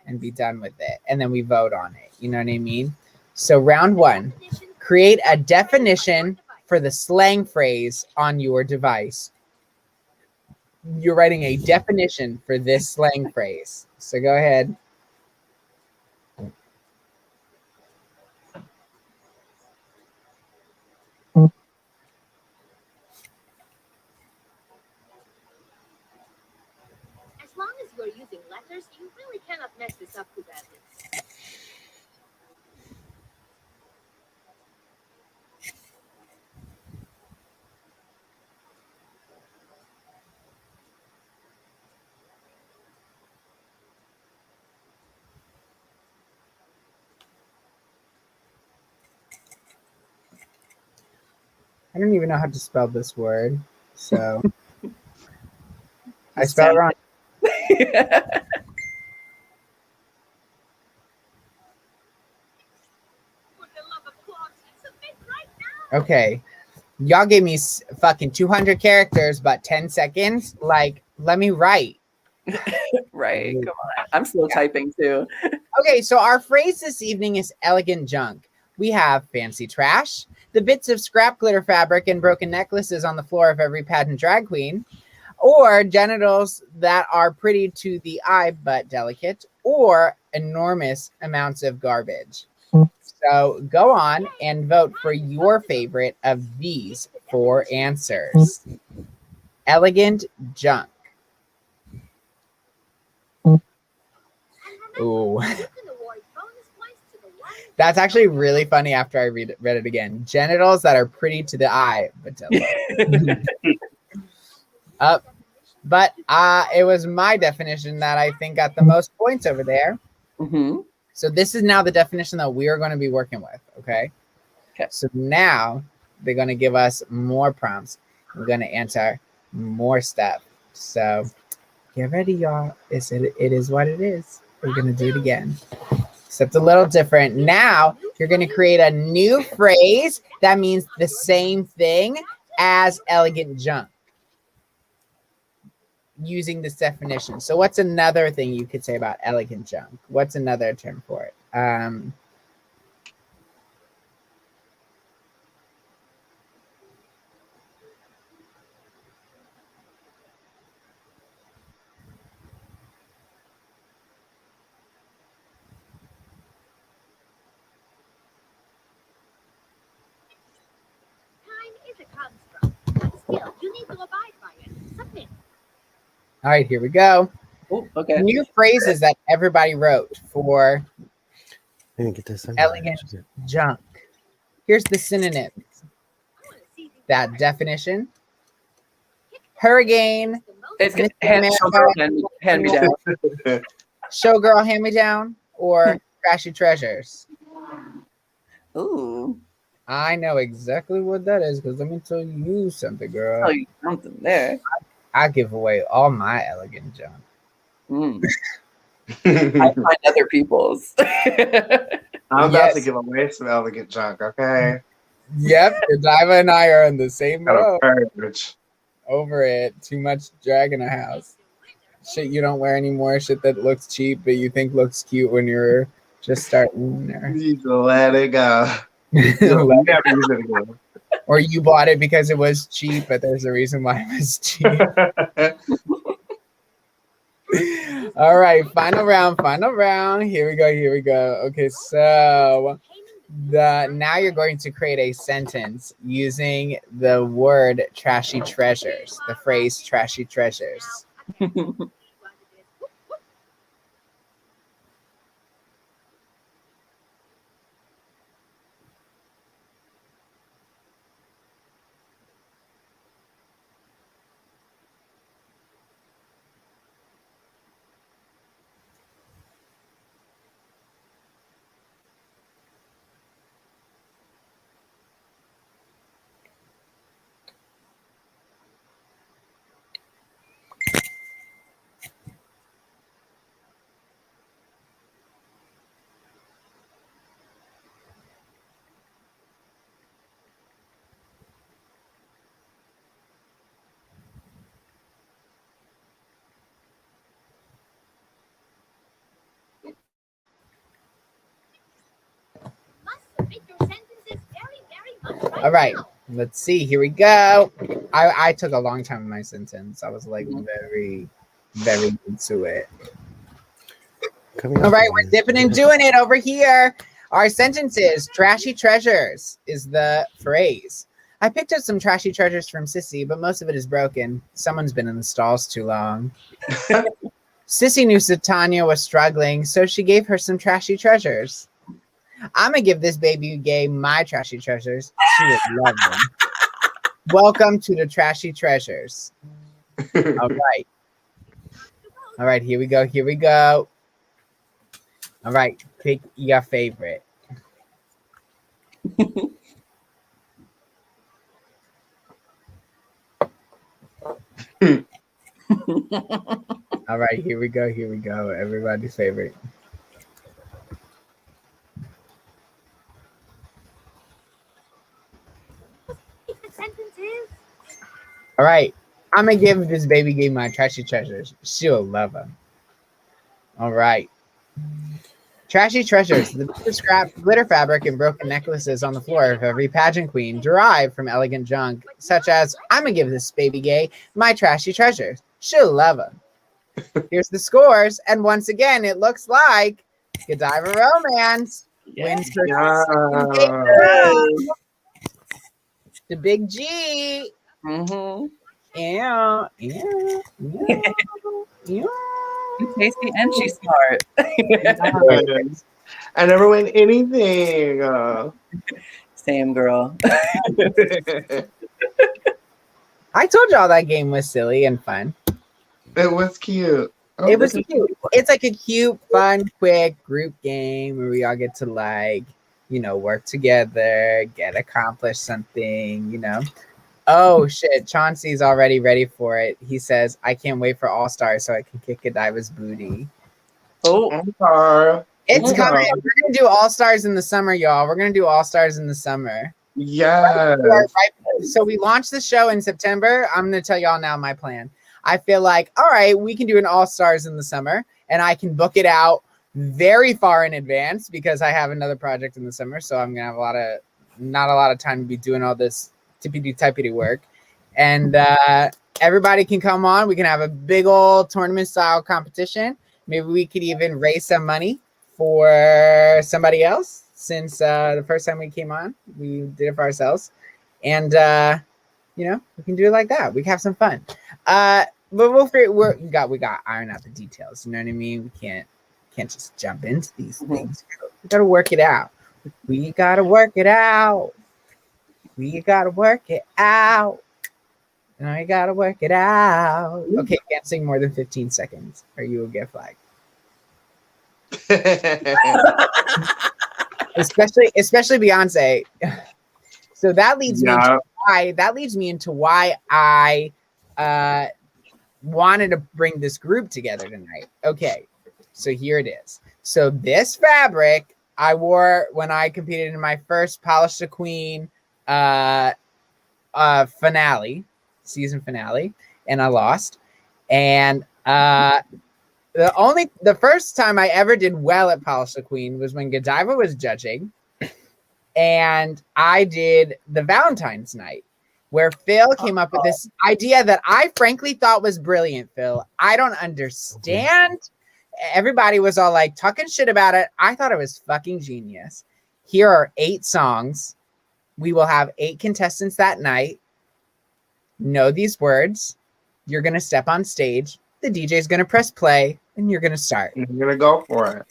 A: and be done with it. And then we vote on it. You know what I mean? So round one, create a definition for the slang phrase on your device. You're writing a definition for this slang phrase. So go ahead.
F: As long as you're using letters, you really cannot mess this up too badly.
A: I don't even know how to spell this word. So I spelled it wrong.
F: For the love of God, submit right now.
A: Okay. Y'all gave me fucking 200 characters, but 10 seconds. Like, let me write.
D: Right. Come on. I'm still typing too.
A: Okay, so our phrase this evening is elegant junk. We have fancy trash, the bits of scrap glitter fabric and broken necklaces on the floor of every pageant drag queen, or genitals that are pretty to the eye but delicate, or enormous amounts of garbage. So go on and vote for your favorite of these 4 answers. Elegant junk. Ooh.
F: You can award bonus points to the one.
A: That's actually really funny after I read it again. Genitals that are pretty to the eye, but delicate. But it was my definition that I think got the most points over there.
D: Mm-hmm.
A: So this is now the definition that we are going to be working with, okay?
D: Okay.
A: So now they're going to give us more prompts. We're going to answer more stuff. So get ready, y'all. It is what it is. We're going to do it again. Except a little different. Now you're going to create a new phrase that means the same thing as elegant junk using this definition. So what's another thing you could say about elegant junk? What's another term for it?
F: Time is a construct, but still, you need to abide by it. Submit.
A: All right, here we go.
D: Oh, okay.
A: New phrases that everybody wrote for
C: I didn't get this.
A: elegant junk. Here's the synonym.
F: I want to see these
A: That
F: words.
A: definition. Hurricane,
F: The most
D: It's
A: Mr.
D: hand me down.
A: showgirl hand me down, or trashy treasures.
D: Ooh.
A: I know exactly what that is because let me tell you something, girl.
D: Oh, you something there.
A: I give away all my elegant junk.
D: Mm. I find other people's.
B: I'm about
A: Yes.
B: to give away some elegant junk, okay?
A: Yep, Godiva and I are in the same
B: Got a
A: boat
B: purge.
A: over it. Too much drag in a house. Shit you don't wear anymore. Shit that looks cheap but you think looks cute when you're just starting.
B: You need to let it go. You'll never use it again.
A: Or you bought it because it was cheap, but there's a reason why it was cheap. All right, final round. Here we go. Okay, so now you're going to create a sentence using the word trashy treasures, the phrase trashy treasures. All right, let's see. Here we go. I took a long time in my sentence. I was like very, very into it. All right, we're dipping and doing it over here. Our sentence is trashy treasures is the phrase. I picked up some trashy treasures from Sissy, but most of it is broken. Someone's been in the stalls too long. Sissy knew Tanya was struggling, so she gave her some trashy treasures. I'm going to give this baby gay my trashy treasures. She would love them. Welcome to the trashy treasures. All right. All right, here we go. Here we go. All right, pick your favorite. All right, here we go. Here we go. Everybody's favorite. All right, I'm gonna give this baby gay my trashy treasures. She'll love them. All right. Trashy treasures. The scrap glitter fabric and broken necklaces on the floor of every pageant queen derived from elegant junk, such as I'm gonna give this baby gay my trashy treasures. She'll love them. Here's the scores, and once again, it looks like Godiva Romance wins her second game round. The big G.
D: Mm-hmm.
A: Yeah.
D: She's tasty and she's smart.
B: I never win anything.
D: Same girl.
A: I told y'all that game was silly and fun.
B: It was cute. Oh,
A: It was cute. It's like a cute, fun, quick group game where we all get to work together, accomplish something, Oh shit, Chauncey's already ready for it. He says, I can't wait for All Stars so I can kick Godiva's booty.
D: Oh,
A: it's coming. We're gonna do All Stars in the summer, y'all. We're gonna do All Stars in the summer.
B: Yeah.
A: So we launched the show in September. I'm gonna tell y'all now my plan. I feel like, all right, we can do an All Stars in the summer, and I can book it out very far in advance because I have another project in the summer. So I'm gonna have not a lot of time to be doing all this tippity work, and everybody can come on. We can have a big old tournament style competition. Maybe we could even raise some money for somebody else, since the first time we came on we did it for ourselves, and we can do it like that. We can have some fun, but we got to iron out the details, you know what I mean? We can't just jump into these things. We gotta work it out. We gotta work it out. We gotta work it out. And I gotta work it out. Okay, can't sing more than 15 seconds or you will get flagged. especially Beyonce. So that leads me into why I wanted to bring this group together tonight. Okay, so here it is. So this fabric I wore when I competed in my first Polish the Queen season finale, and I lost. And the first time I ever did well at Polish the Queen was when Godiva was judging, and I did the Valentine's night, where Phil came up with this idea that I frankly thought was brilliant. Phil, I don't understand. Everybody was all like talking shit about it. I thought it was fucking genius. Here are 8 songs. We will have 8 contestants that night. Know these words. You're going to step on stage. The DJ is going to press play and you're going to start.
B: You're going to go for it.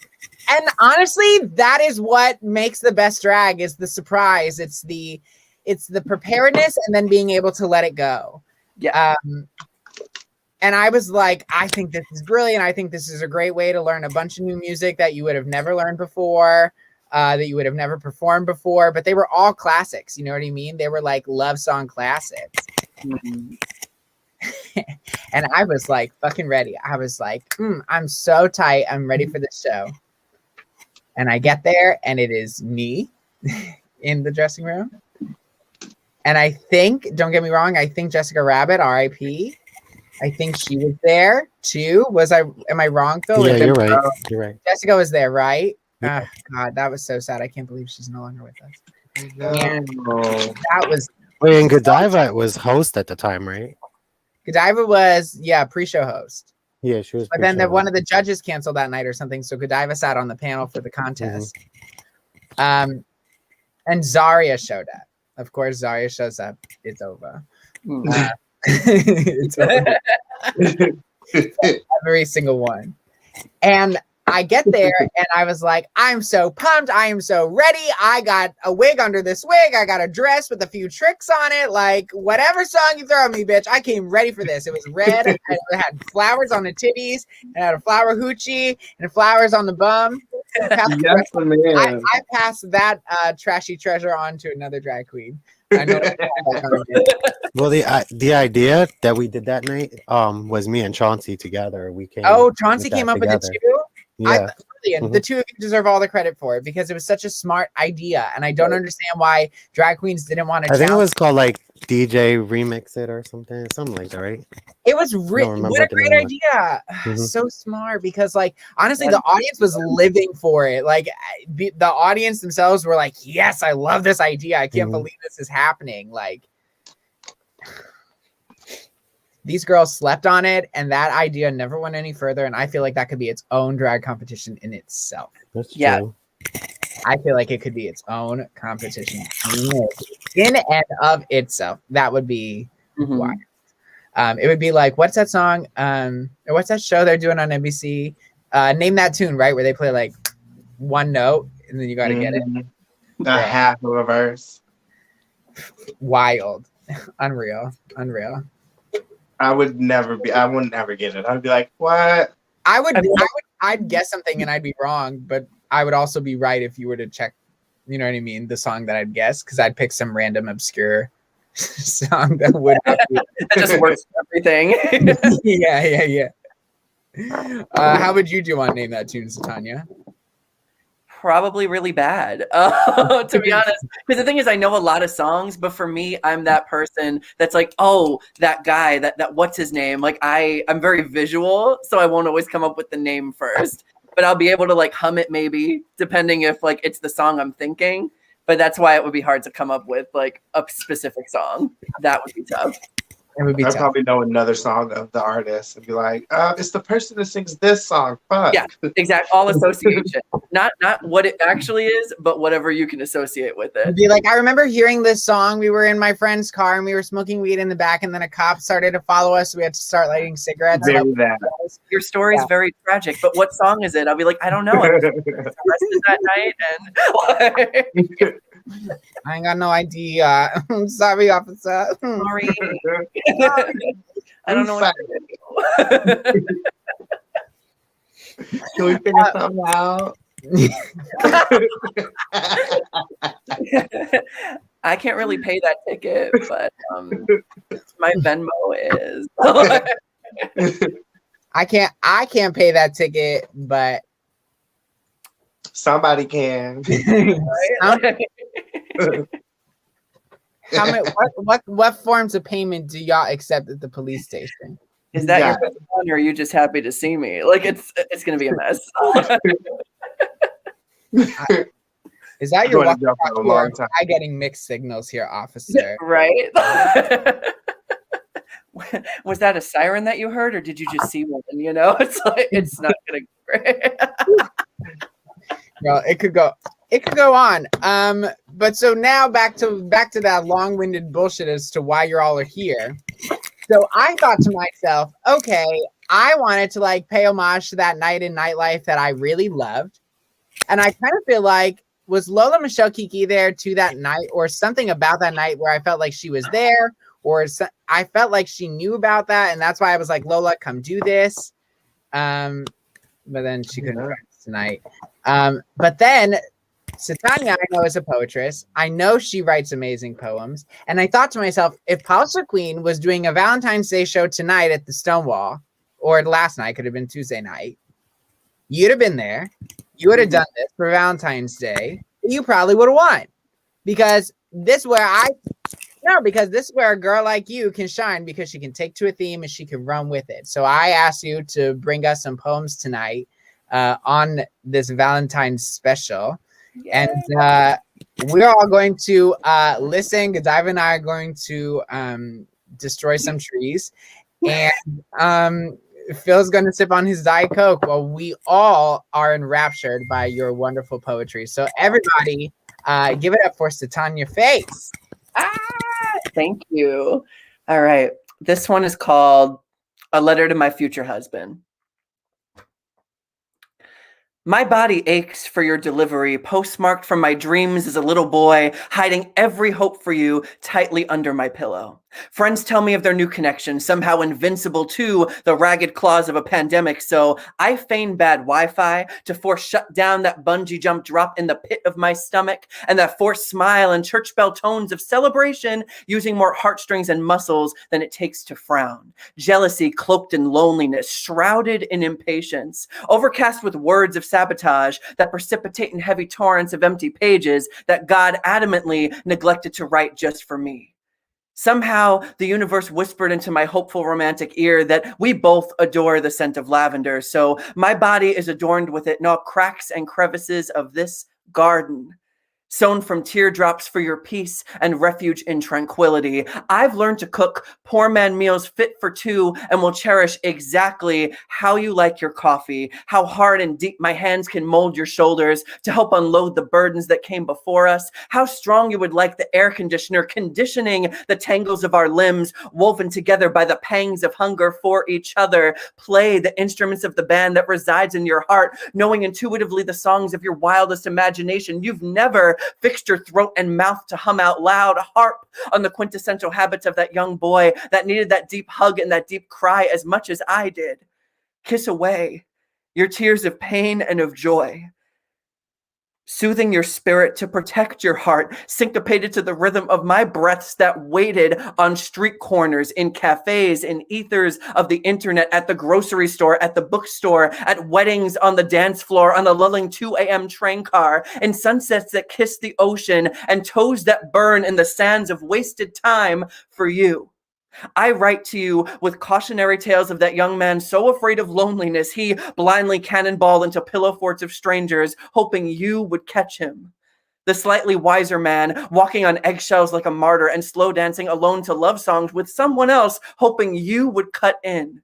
A: And honestly, that is what makes the best drag, is the surprise. It's the preparedness and then being able to let it go.
D: Yeah.
A: And I was like, I think this is brilliant. I think this is a great way to learn a bunch of new music that you would have never learned before, that you would have never performed before. But they were all classics. You know what I mean? They were like love song classics. Mm-hmm. And I was like fucking ready. I was like, I'm so tight. I'm ready for this show. And I get there and it is me in the dressing room. And I think, don't get me wrong, I think Jessica Rabbit, RIP, I think she was there too. Am I wrong, Phil?
C: Yeah, you're right. You're right.
A: Jessica was there, right? Yeah. Oh, God, that was so sad. I can't believe she's no longer with us. And
B: Oh.
A: that was
C: Wait, and Godiva was host at the time, right?
A: Godiva was pre-show host.
C: Yeah, she was.
A: But then
C: pre-show.
A: one of the judges canceled that night or something, so Godiva sat on the panel for the contest. And Zarya showed up. Of course, Zarya shows up. It's over. It's over. Every single one. And I get there and I was like, I'm so pumped. I am so ready. I got a wig under this wig. I got a dress with a few tricks on it. Like, whatever song you throw at me, bitch, I came ready for this. It was red. It had flowers on the titties. It had a flower hoochie and flowers on the bum.
B: Yes, man.
A: I passed that trashy treasure on to another drag queen. I know.
C: Well, the idea that we did that night was me and Chauncey together. We came.
A: Oh, Chauncey
C: with that
A: came up with it
C: together.
A: too?
C: Yeah.
A: Brilliant. The two of you deserve all the credit for it because it was such a smart idea. And I don't understand why drag queens didn't want to
C: I think it was called like DJ Remix It or something like that, right?
A: It was what a great idea. So smart because like honestly the audience was living for it. Like the audience themselves were like, yes, I love this idea. I can't believe this is happening. Like these girls slept on it and that idea never went any further. And I feel like that could be its own drag competition in itself.
C: That's true.
A: I feel like it could be its own competition in and of itself. That would be wild. It would be like, what's that song? Or what's that show they're doing on NBC? Name That Tune, right? Where they play like one note and then you got to get it.
B: A half of a verse.
A: Wild. Unreal.
B: I wouldn't ever get it. I'd be like, what?
A: I'd guess something and I'd be wrong, but I would also be right if you were to check, you know what I mean, the song that I'd guess, because I'd pick some random obscure song that would
D: that just works for everything.
A: Yeah. How would you do on Name That Tune, Satanya?
D: Probably really bad, to be honest. Because the thing is, I know a lot of songs, but for me, I'm that person that's like, oh, that guy, that what's his name? Like I'm very visual, so I won't always come up with the name first. But I'll be able to like hum it maybe, depending if like it's the song I'm thinking. But that's why it would be hard to come up with like a specific song. That would be tough.
A: It would be
B: I'd
A: tough.
B: probably know another song of the artist and be like, it's the person that sings this song. Fuck.
D: Yeah, exactly. All association. Not what it actually is, but whatever you can associate with it.
A: Be like, I remember hearing this song. We were in my friend's car and we were smoking weed in the back, and then a cop started to follow us. So we had to start lighting cigarettes.
D: Your story is very tragic, but what song is it? I'll be like, I don't know. I was arrested that night, and
A: I ain't got no idea. I'm sorry, officer.
D: Sorry. I don't know what to do.
B: Can we figure something out?
D: I can't really pay that ticket, but my Venmo is.
A: I can't pay that ticket, but
B: somebody can.
A: What forms of payment do y'all accept at the police station?
D: Is that your best one, or are you just happy to see me? Like it's gonna be a mess.
A: Is that your I getting mixed signals here, officer?
D: Right. Was that a siren that you heard, or did you just see one? You know, it's like it's not gonna be great.
A: Well, it could go on. But so now back to that long-winded bullshit as to why you all are here. So I thought to myself, okay, I wanted to like pay homage to that night in nightlife that I really loved. And I kind of feel like, was Lola Michelle Kiki there to that night, or something about that night where I felt like she was there, or I felt like she knew about that, and that's why I was like, Lola, come do this. But then she couldn't write tonight. But then Satanya, I know, is a poetess. I know she writes amazing poems. And I thought to myself, if Polish Queen was doing a Valentine's Day show tonight at the Stonewall, or last night, could have been Tuesday night, you'd have been there. You would have done this for Valentine's Day. You probably would have won. Because this is where a girl like you can shine, because she can take to a theme and she can run with it. So I asked you to bring us some poems tonight on this Valentine's special. Yay. And we're all going to listen. Godiva and I are going to destroy some trees, and Phil's going to sip on his Diet Coke while we all are enraptured by your wonderful poetry. So everybody, give it up for Satanya Face.
D: Thank you. All right. This one is called A Letter to My Future Husband. My body aches for your delivery, postmarked from my dreams as a little boy, hiding every hope for you tightly under my pillow. Friends tell me of their new connection, somehow invincible to the ragged claws of a pandemic, so I feign bad Wi-Fi to force shut down that bungee jump drop in the pit of my stomach and that forced smile and church bell tones of celebration, using more heartstrings and muscles than it takes to frown. Jealousy cloaked in loneliness, shrouded in impatience, overcast with words of sabotage that precipitate in heavy torrents of empty pages that God adamantly neglected to write just for me. Somehow, the universe whispered into my hopeful romantic ear that we both adore the scent of lavender, so my body is adorned with it in all cracks and crevices of this garden. Sown from teardrops for your peace and refuge in tranquility. I've learned to cook poor man meals fit for two and will cherish exactly how you like your coffee, how hard and deep my hands can mold your shoulders to help unload the burdens that came before us, how strong you would like the air conditioner conditioning the tangles of our limbs woven together by the pangs of hunger for each other. Play the instruments of the band that resides in your heart, knowing intuitively the songs of your wildest imagination. You've never fixed your throat and mouth to hum out loud, harp on the quintessential habits of that young boy that needed that deep hug and that deep cry as much as I did. Kiss away your tears of pain and of joy, soothing your spirit to protect your heart, syncopated to the rhythm of my breaths that waited on street corners, in cafes, in ethers of the internet, at the grocery store, at the bookstore, at weddings, on the dance floor, on the lulling 2 a.m. train car, in sunsets that kiss the ocean and toes that burn in the sands of wasted time for you. I write to you with cautionary tales of that young man so afraid of loneliness, he blindly cannonballed into pillow forts of strangers, hoping you would catch him. The slightly wiser man, walking on eggshells like a martyr and slow dancing alone to love songs with someone else, hoping you would cut in.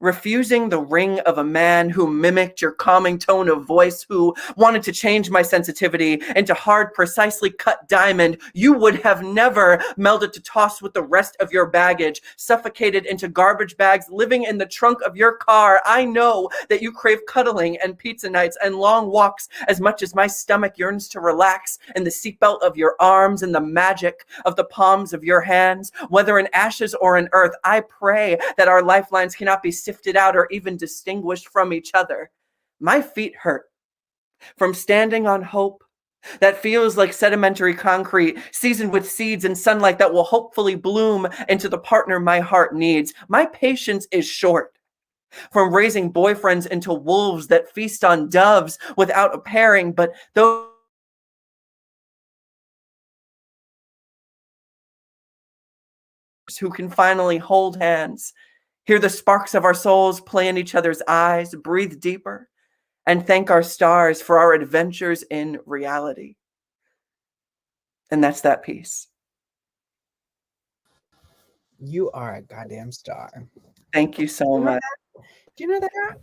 D: Refusing the ring of a man who mimicked your calming tone of voice, who wanted to change my sensitivity into hard, precisely cut diamond you would have never melded to toss with the rest of your baggage, suffocated into garbage bags, living in the trunk of your car. I know that you crave cuddling and pizza nights and long walks as much as my stomach yearns to relax in the seatbelt of your arms and the magic of the palms of your hands. Whether in ashes or in earth, I pray that our lifelines cannot be sifted out or even distinguished from each other. My feet hurt from standing on hope that feels like sedimentary concrete, seasoned with seeds and sunlight that will hopefully bloom into the partner my heart needs. My patience is short from raising boyfriends into wolves that feast on doves without a pairing, but those who can finally hold hands, hear the sparks of our souls play in each other's eyes, breathe deeper, and thank our stars for our adventures in reality. And that's that piece.
A: You are a goddamn star.
D: Thank you so much.
A: Do you know that?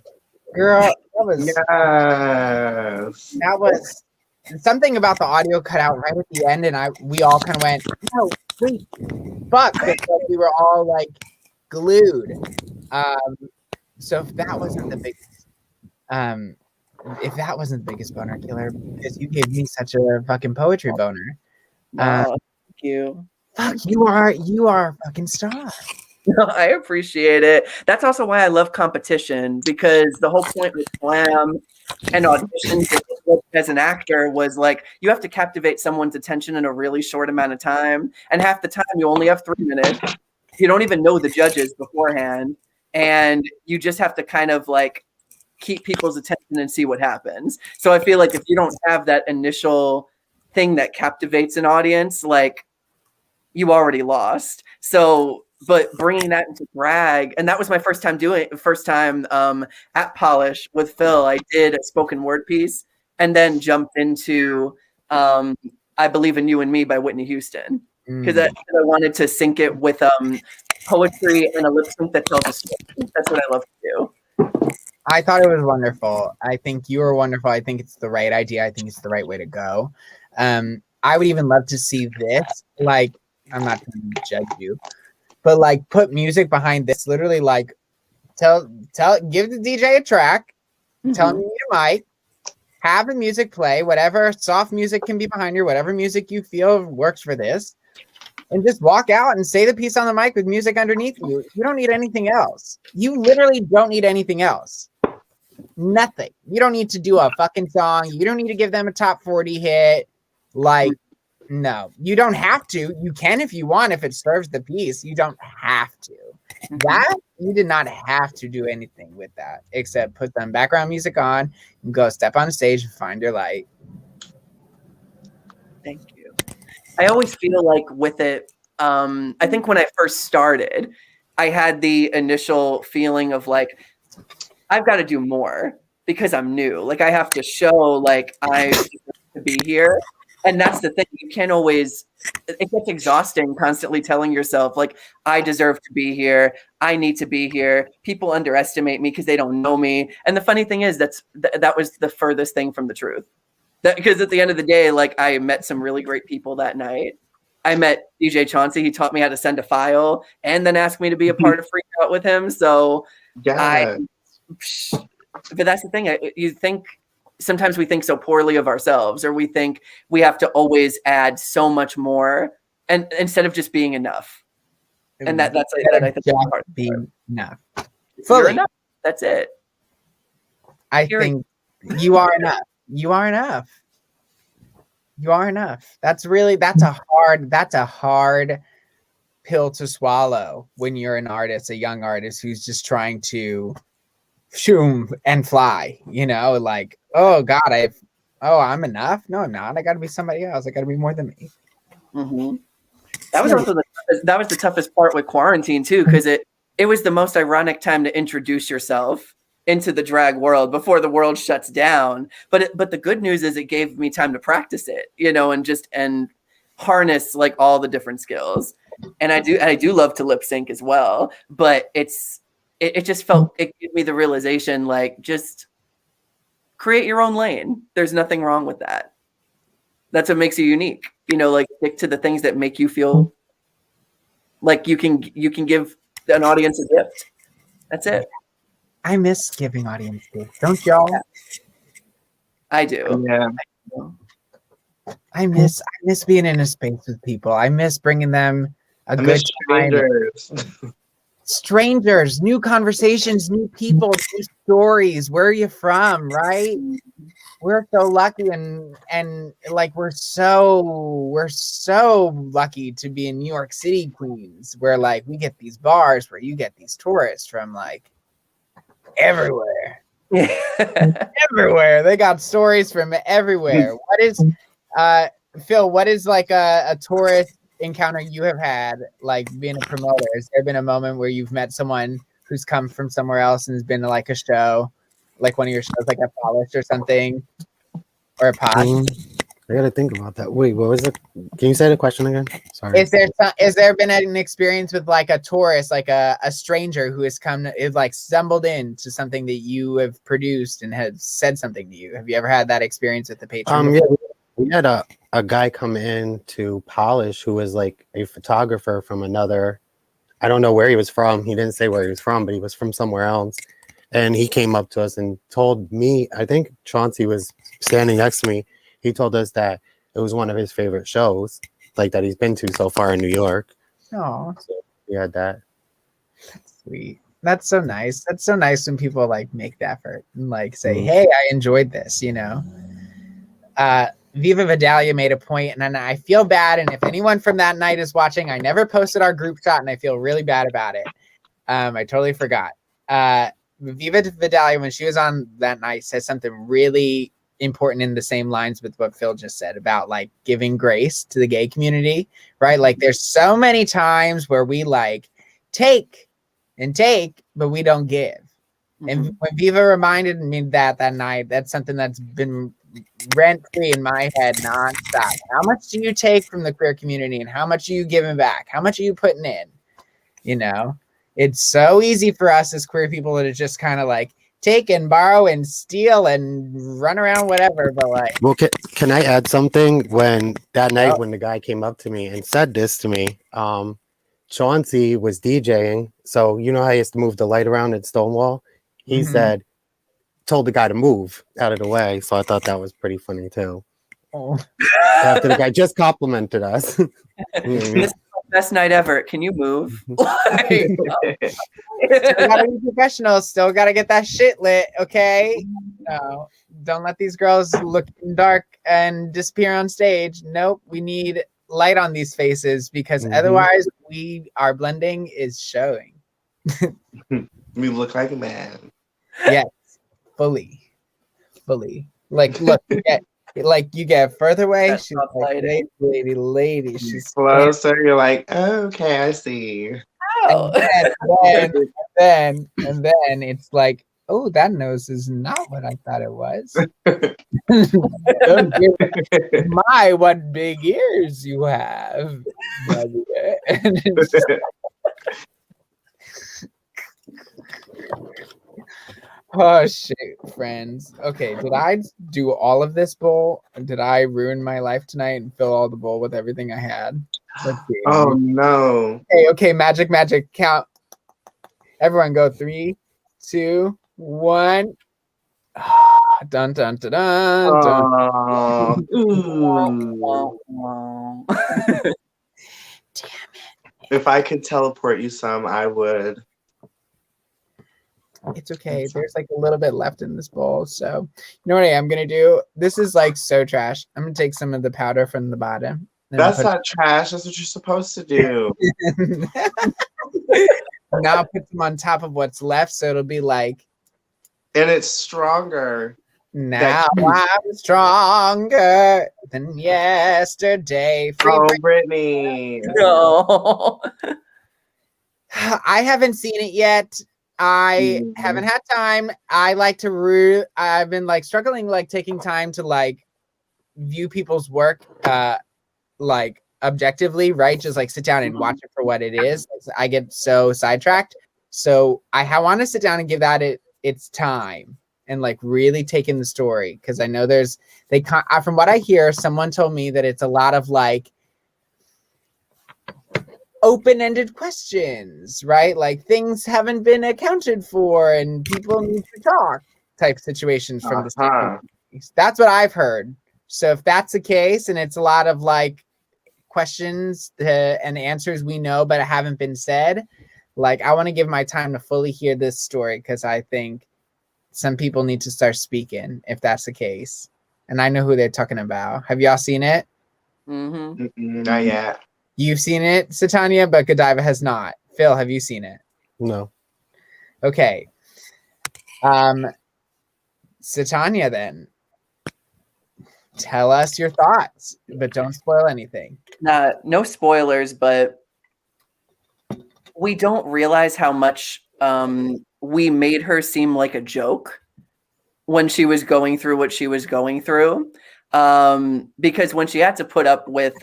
A: Girl, that was something about the audio cut out right at the end, and we all kind of went, no, wait, fuck. Like, we were all like glued. So if that wasn't the biggest boner killer, because you gave me such a fucking poetry boner.
D: Thank you.
A: Fuck, you are a fucking star.
D: I appreciate it. That's also why I love competition, because the whole point with slam and auditions as an actor was like, you have to captivate someone's attention in a really short amount of time. And half the time you only have 3 minutes. You don't even know the judges beforehand. And you just have to kind of like keep people's attention and see what happens. So I feel like if you don't have that initial thing that captivates an audience, like, you already lost. So, but bringing that into drag, and that was my first time at Polish with Phil. I did a spoken word piece and then jumped into I Believe in You and Me by Whitney Houston. Because I wanted to sync it with poetry and a lip sync that tells a story. That's what I love to do.
A: I thought it was wonderful. I think you were wonderful. I think it's the right idea. I think it's the right way to go. I would even love to see this. Like, I'm not trying to judge you, but like put music behind this. Literally, like give the DJ a track, tell him you need a mic, have the music play, whatever soft music can be behind you, whatever music you feel works for this, and just walk out and say the piece on the mic with music underneath you. You don't need anything else. You literally don't need anything else. Nothing. You don't need to do a fucking song. You don't need to give them a top 40 hit. Like, no, you don't have to. You can if you want, if it serves the piece. You don't have to. That, you did not have to do anything with that except put some background music on and go step on stage and find your light.
D: Thank you. I always feel like with it, I think when I first started, I had the initial feeling of like, I've got to do more because I'm new. Like I have to show like I to be here. And that's the thing. You can't always, it gets exhausting constantly telling yourself like, I deserve to be here. I need to be here. People underestimate me because they don't know me. And the funny thing is that was the furthest thing from the truth. Because at the end of the day, like I met some really great people that night. I met DJ Chauncey. He taught me how to send a file and then asked me to be a part of Freak Out with him. So but that's the thing. You think sometimes we think so poorly of ourselves, or we think we have to always add so much more, and instead of just being enough. And that's that I think
A: just
D: part
A: being enough.
D: Fully enough. That's it.
A: I think you are enough. You are enough. You are enough. That's a hard pill to swallow when you're an artist, a young artist who's just trying to shoom and fly, you know, like, oh God, I'm enough. No, I'm not. I got to be somebody else. I got to be more than me.
D: Mm-hmm. That was also the toughest part with quarantine too, because it was the most ironic time to introduce yourself into the drag world before the world shuts down. But the good news is it gave me time to practice it, you know, and harness like all the different skills. And I do love to lip sync as well, but it just felt, it gave me the realization, like, just create your own lane. There's nothing wrong with that. That's what makes you unique. You know, like stick to the things that make you feel like you can give an audience a gift. That's it.
A: I miss giving audience gifts. Don't y'all?
D: I do.
B: Yeah.
A: I miss being in a space with people. I miss bringing them a good time. Strangers, new conversations, new people, new stories. Where are you from? Right? We're so lucky and like we're so lucky to be in New York City, Queens, where like we get these bars where you get these tourists from like everywhere. Everywhere. They got stories from everywhere. What is Phil, what is like a tourist encounter you have had, like being a promoter? Has there been a moment where you've met someone who's come from somewhere else and has been to like a show, like one of your shows, like a Polish or something, or a pod?
C: I gotta think about that. Wait, what was it? Can you say the question again? Sorry.
A: Is there been an experience with like a tourist, like a stranger who has like stumbled into something that you have produced and has said something to you? Have you ever had that experience with the patron?
C: Yeah, we had a guy come in to polish who was like a photographer from another, I don't know where he was from. He didn't say where he was from, but he was from somewhere else. And he came up to us and told me, I think Chauncey was standing next to me. He told us that it was one of his favorite shows, like that he's been to so far in New York.
A: Oh,
C: so we had that.
A: That's sweet. That's so nice. That's so nice when people like make the effort and like say, "Hey, I enjoyed this," you know. Viva Vidalia made a point, and I feel bad. And if anyone from that night is watching, I never posted our group shot, and I feel really bad about it. I totally forgot. Viva Vidalia, when she was on that night, said something really important in the same lines with what Phil just said about like giving grace to the gay community, right? Like there's so many times where we like take, but we don't give. And when Viva reminded me that night, that's something that's been rent free in my head nonstop. How much do you take from the queer community and how much are you giving back? How much are you putting in? You know, it's so easy for us as queer people to just kind of like take and borrow and steal and run around whatever. But like,
C: Well, can I add something? When that night when the guy came up to me and said this to me, Chauncey was DJing. So you know how I used to move the light around in Stonewall? He said, told the guy to move out of the way. So I thought that was pretty funny too.
A: oh.
C: After the guy just complimented us.
D: This is the best night ever. Can you move?
A: Still gotta be professional. Still gotta get that shit lit. Okay. No, don't let these girls look dark and disappear on stage. Nope. We need light on these faces because otherwise our blending is showing.
B: We look like a man.
A: Yes, fully. Like, look, you get further away.
D: That's
A: She's
D: not
A: like, lady. She's
B: Closer, you're like, oh, okay, I see.
D: Oh.
A: and then it's like, oh, that nose is not what I thought it was. My, what big ears you have. And it's just, oh shit, friends. Okay, did I do all of this bowl? Did I ruin my life tonight and fill all the bowl with everything I had? Let's see.
B: Oh no.
A: Okay, magic, count. Everyone go 3, 2, 1. Dun dun dun dun dun.
B: Damn it. If I could teleport you some, I would.
A: It's okay. There's like a little bit left in this bowl. So you know what I am gonna do? This is like so trash. I'm gonna take some of the powder from the bottom.
B: That's not trash. That's what you're supposed to do.
A: Now I'll put them on top of what's left, so it'll be like.
B: And it's stronger.
A: Now I'm stronger than yesterday.
B: Brittany.
D: No.
A: I haven't seen it yet. I haven't had time. I like to I've been like struggling, like taking time to like view people's work, like objectively, right? Just like sit down and watch it for what it is. I get so sidetracked. So I want to sit down and give that its time and like really take in the story. Cause I know from what I hear, someone told me that it's a lot of like open-ended questions, right? Like things haven't been accounted for and people need to talk type situations from the state. That's what I've heard. So if that's the case and it's a lot of like questions and answers we know but haven't been said, like I want to give my time to fully hear this story because I think some people need to start speaking if that's the case. And I know who they're talking about. Have y'all seen it?
B: Not yet.
A: You've seen it, Satania, but Godiva has not. Phil, have you seen it?
C: No.
A: Okay. Satania, then. Tell us your thoughts, but don't spoil anything.
D: No spoilers, but we don't realize how much we made her seem like a joke when she was going through what she was going through. Because when she had to put up with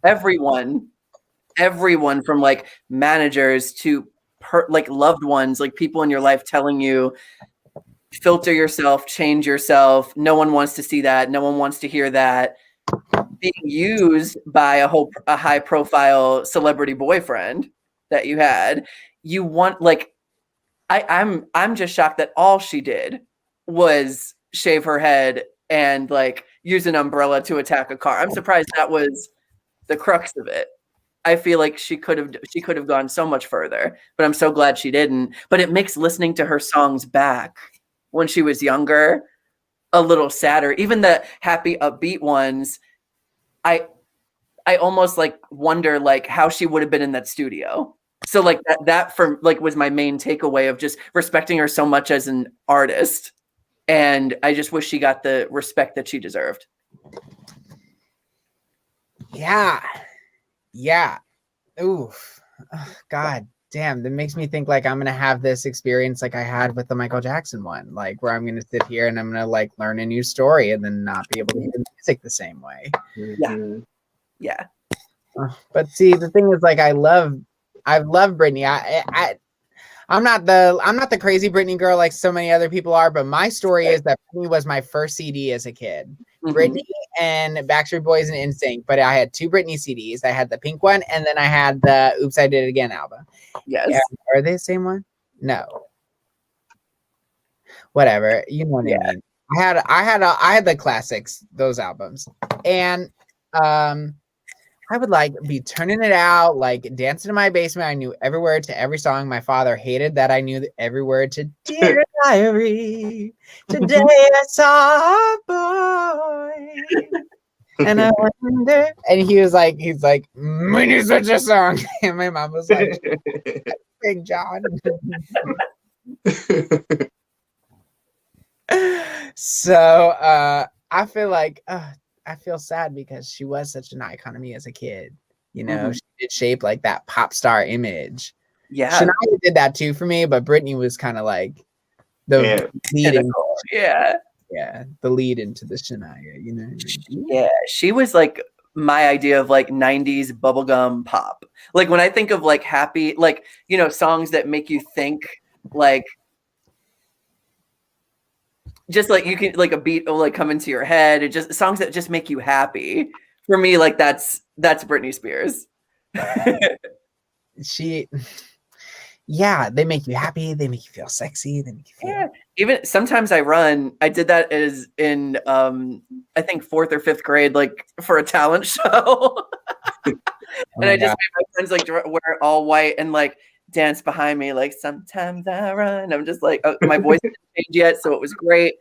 D: everyone from like managers to like loved ones, like people in your life telling you, filter yourself, change yourself. No one wants to see that. No one wants to hear that. Being used by a high profile celebrity boyfriend that you had, you want like, I'm just shocked that all she did was shave her head and like use an umbrella to attack a car. I'm surprised that was the crux of it. I feel like she could have gone so much further, but I'm so glad she didn't. But it makes listening to her songs back when she was younger a little sadder. Even the happy upbeat ones, I almost like wonder like how she would have been in that studio. So like that for like was my main takeaway of just respecting her so much as an artist. And I just wish she got the respect that she deserved.
A: Yeah. Oof. Oh, God. damn, that makes me think like I'm gonna have this experience like I had with the Michael Jackson one, like where I'm gonna sit here and I'm gonna like learn a new story and then not be able to hear the music the same way.
B: Mhm.
D: Yeah.
A: But see, the thing is, like, I love Britney. I'm not the crazy Britney girl like so many other people are, but my story is that Britney was my first CD as a kid. Britney and Backstreet Boys and NSYNC, but I had 2 Britney CDs. I had the pink one, and then I had the Oops, I Did It Again album.
D: Yes.
A: Yeah, are they the same one? No. Whatever, you know what I mean. I had the classics, those albums, and I would like be turning it out, like dancing in my basement. I knew every word to every song. My father hated that I knew every word to Dear Diary. Today I saw a boy. And I wonder. And he's like, we need such a song. And my mom was like, Big John. So I feel like I feel sad because she was such an icon to me as a kid. You know, she did shape like that pop star image.
D: Yeah.
A: Shania did that too for me, but Britney was kind of like the lead in, the lead into the Shania, you know.
D: Yeah, she was like my idea of like 90s bubblegum pop. Like when I think of like happy, like, you know, songs that make you think, like just like you can like a beat will like come into your head. It just songs that just make you happy. For me, like that's Britney Spears.
A: They make you happy, they make you feel sexy, they make you feel
D: Even sometimes I run. I did that as in I think 4th or 5th grade, like for a talent show. And I just made my friends like wear all white and like dance behind me, like sometimes I run. I'm just like, my voice didn't change yet, so it was great.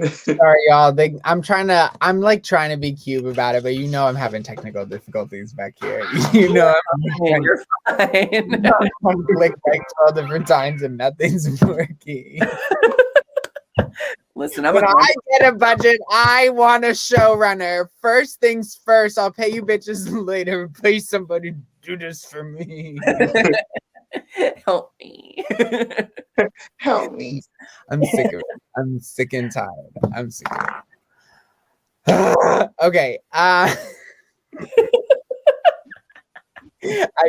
A: Sorry, y'all. I'm trying to be cute about it, but you know I'm having technical difficulties back here. You know,
D: you're fine.
A: I'm clicked like 12 different times and nothing's working.
D: Listen,
A: when I get a budget, I want a showrunner. First things first, I'll pay you bitches later. Please, somebody do this for me.
D: Help me.
B: Help me.
A: I'm sick of it. I'm sick and tired. I'm sick of it. Okay. I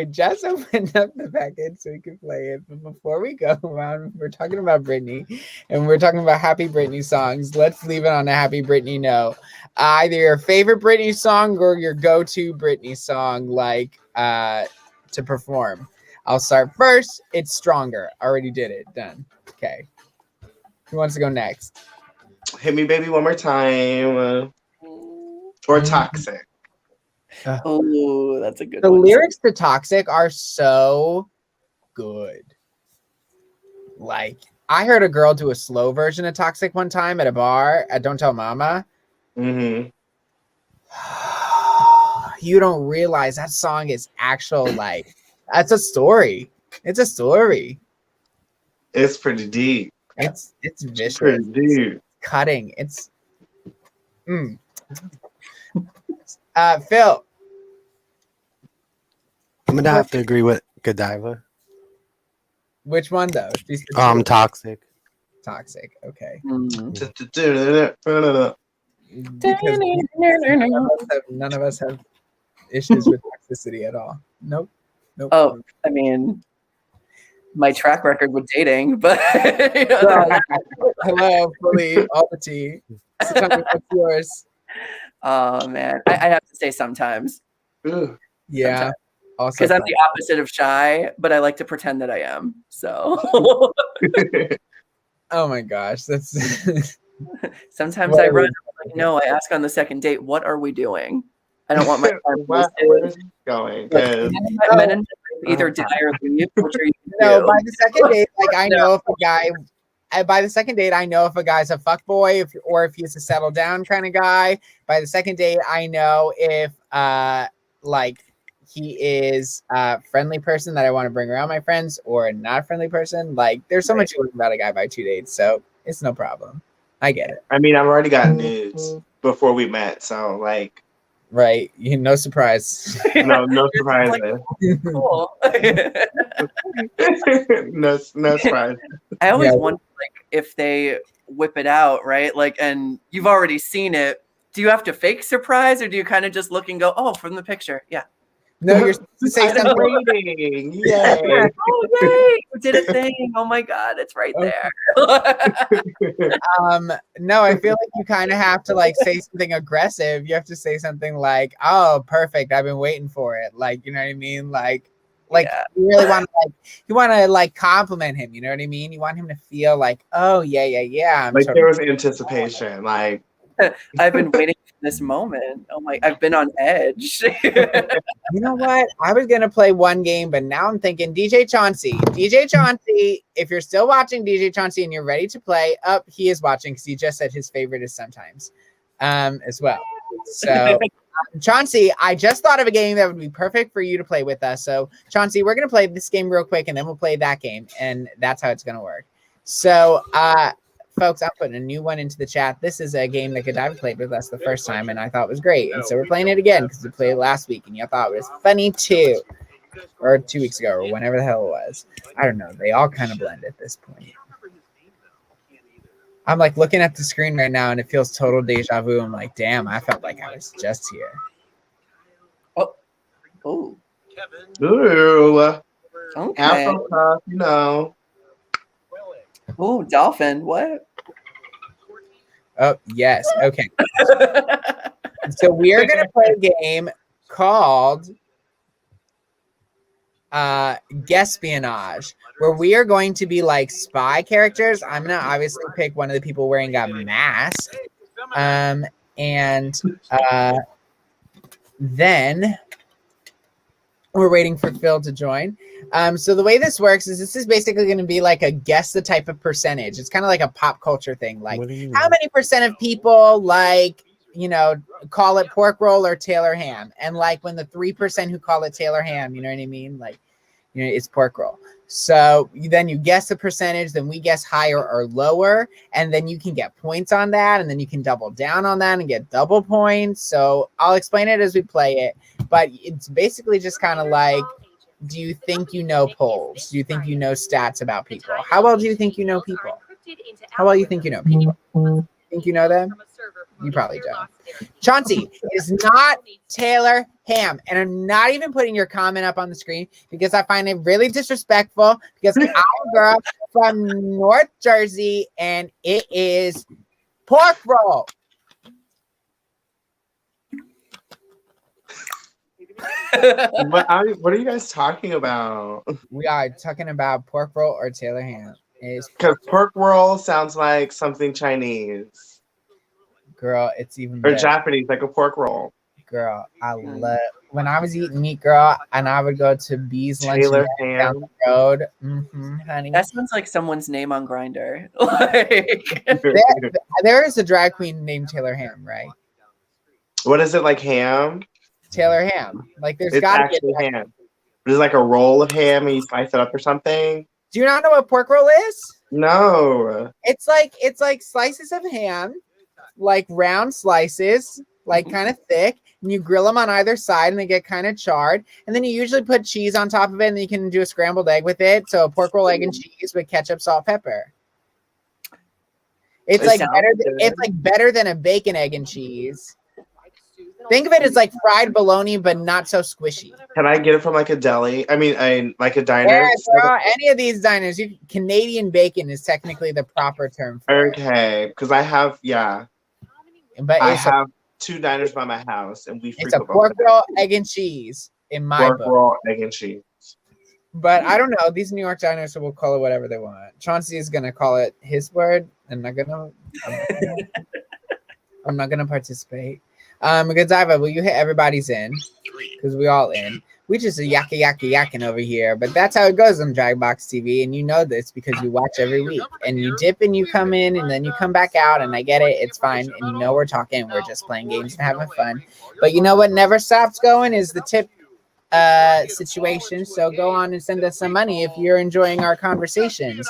A: just opened up the package so we can play it. But before we go around, we're talking about Britney and we're talking about happy Britney songs. Let's leave it on a happy Britney note. Either your favorite Britney song or your go-to Britney song, like to perform. I'll start first. It's Stronger. Already did it. Done. Okay. Who wants to go next?
B: Hit Me Baby One More Time. Or Toxic.
D: Oh, that's a good
A: one. The lyrics
D: too.
A: to Toxic are so good. Like, I heard a girl do a slow version of Toxic one time at a bar at Don't Tell Mama.
B: Mm-hmm.
A: You don't realize that song is actual, like, that's a story. It's a story.
B: It's pretty deep.
A: It's vicious.
B: Pretty deep.
A: It's cutting. It's Phil.
C: I'm gonna have to agree with Godiva.
A: Which one though?
C: Toxic.
A: Toxic. Okay. None of us have issues with toxicity at all. Nope.
D: Oh, I mean, my track record with dating, but
A: hello, fully all the tea. What's yours?
D: Oh man, I have to say sometimes.
A: Yeah.
D: Sometimes. Also, because I'm the opposite of shy, but I like to pretend that I am. So.
A: Oh my gosh, that's.
D: Sometimes I run. I'm like, no, I ask on the second date, "What are we doing?" I don't want my time
B: going.
D: Men and either die or leave. Which are you
A: no, by the second date, like I know if a guy. By the second date, I know if a guy's a fuckboy or if he's a settle down kind of guy. By the second date, I know if like he is a friendly person that I want to bring around my friends or not a friendly person. Like there's so much you learn about a guy by 2 dates, so it's no problem. I get it.
B: I mean, I've already got nudes before we met, so like
A: Right. No surprise.
B: No surprises.
D: Cool.
B: no surprise.
D: I always
A: Yeah.
D: wonder, like, if they whip it out, right? Like, and you've already seen it. Do you have to fake surprise, or do you kind of just look and go, "Oh, from the picture, yeah"?
A: No, you're supposed to say
B: I'm
A: something.
B: waiting. Yay.
D: Oh, yay! You did a thing. Oh my God, it's right there.
A: No, I feel like you kind of have to like say something aggressive. You have to say something like, "Oh, perfect! I've been waiting for it." Like, you know what I mean? Like
D: Yeah.
A: you really want to like compliment him. You know what I mean? You want him to feel like, "Oh yeah, I'm
B: Like
A: totally."
B: there was anticipation. Like
D: I've been waiting for this moment. Oh my, I've been on edge.
A: You know what? I was gonna play one game, but now I'm thinking DJ Chauncey. DJ Chauncey, if you're still watching DJ Chauncey and you're ready to play, he is watching because he just said his favorite is Sometimes, as well. So Chauncey, I just thought of a game that would be perfect for you to play with us. So Chauncey, we're gonna play this game real quick and then we'll play that game, and that's how it's gonna work. So folks, I'm putting a new one into the chat. This is a game that Godiva played with us the first time, and I thought was great. And so we're playing it again because we played it last week, and you thought it was funny too. Or 2 weeks ago, or whenever the hell it was. I don't know. They all kind of blend at this point. I'm like looking at the screen right now, and it feels total deja vu. I'm like, damn, I felt like I was just here.
D: Oh,
B: ooh.
D: okay.
B: Apple puff, you know.
D: Oh, dolphin. What?
A: Oh, yes. Okay. So we are going to play a game called Guespionage, where we are going to be like spy characters. I'm going to obviously pick one of the people wearing a mask. And then we're waiting for Phil to join. So the way this works is this is basically going to be like a guess the type of percentage. It's kind of like a pop culture thing. Like how many percent of people like, call it pork roll or Taylor ham? And like when the 3% who call it Taylor ham, you know what I mean? Like, it's pork roll. So then you guess the percentage, then we guess higher or lower, and then you can get points on that, and then you can double down on that and get double points. So I'll explain it as we play it, but it's basically just kind of like, do you think you know polls? Do you think you know stats about people? How well do you think you know people? How well you think you know people? Think you know them? You probably don't. Chauncey, it is not Taylor ham. And I'm not even putting your comment up on the screen because I find it really disrespectful because I'm a girl from North Jersey and it is pork roll.
B: What are you guys talking about?
A: We are talking about pork roll or Taylor ham.
B: Because pork roll sounds like something Chinese.
A: Girl, it's even
B: or
A: better.
B: Japanese, like a pork roll.
A: Girl, I love when I was eating meat, girl, and I would go to B's Lunch
B: Taylor
A: down the road. Honey.
D: That sounds like someone's name on Grindr.
A: There is a drag queen named Taylor Ham, right?
B: What is it, like ham?
A: Taylor Ham. Like there's
B: It's
A: gotta
B: actually
A: be
B: ham. It's like a roll of ham and you slice it up or something.
A: Do you not know what pork roll is?
B: No.
A: It's like slices of ham, like round slices, like kind of thick, and you grill them on either side and they get kind of charred. And then you usually put cheese on top of it and then you can do a scrambled egg with it. So pork roll, egg, and cheese with ketchup, salt, pepper. It's like better than a bacon, egg, and cheese. Think of it as like fried bologna, but not so squishy.
B: Can I get it from like a deli? I mean, like a diner?
A: Yeah, girl, any of these diners. Canadian bacon is technically the proper term for it.
B: Okay, because I have,
A: But
B: I have 2 diners by my house, and
A: it's a pork roll, egg, and cheese in my book.
B: Pork roll, egg, and cheese.
A: But I don't know. These New York diners will call it whatever they want. Chauncey is gonna call it his word. I'm not gonna participate. Godiva, will you hit everybody's in? Because we all in. We just a yakking over here. But that's how it goes on Dragbox TV. And you know this because you watch every week. And you dip and you come in and then you come back out. And I get it. It's fine. And you know we're talking. We're just playing games and having fun. But you know what never stops going is the tip situation. So go on and send us some money if you're enjoying our conversations.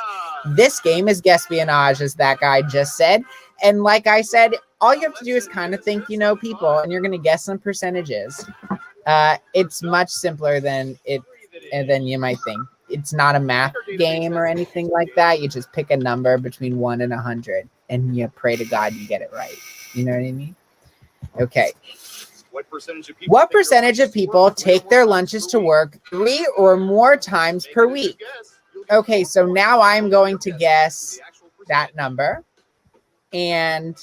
A: This game is Guespionage, as that guy just said. And like I said, all you have to do is kind of think you know people, and you're going to guess some percentages. It's much simpler than you might think. It's not a math game or anything like that. You just pick a number between 1 and 100, and you pray to God you get it right. You know what I mean? Okay. What percentage of people take their lunches to work 3 or more times per week? Okay, so now I'm going to guess that number. And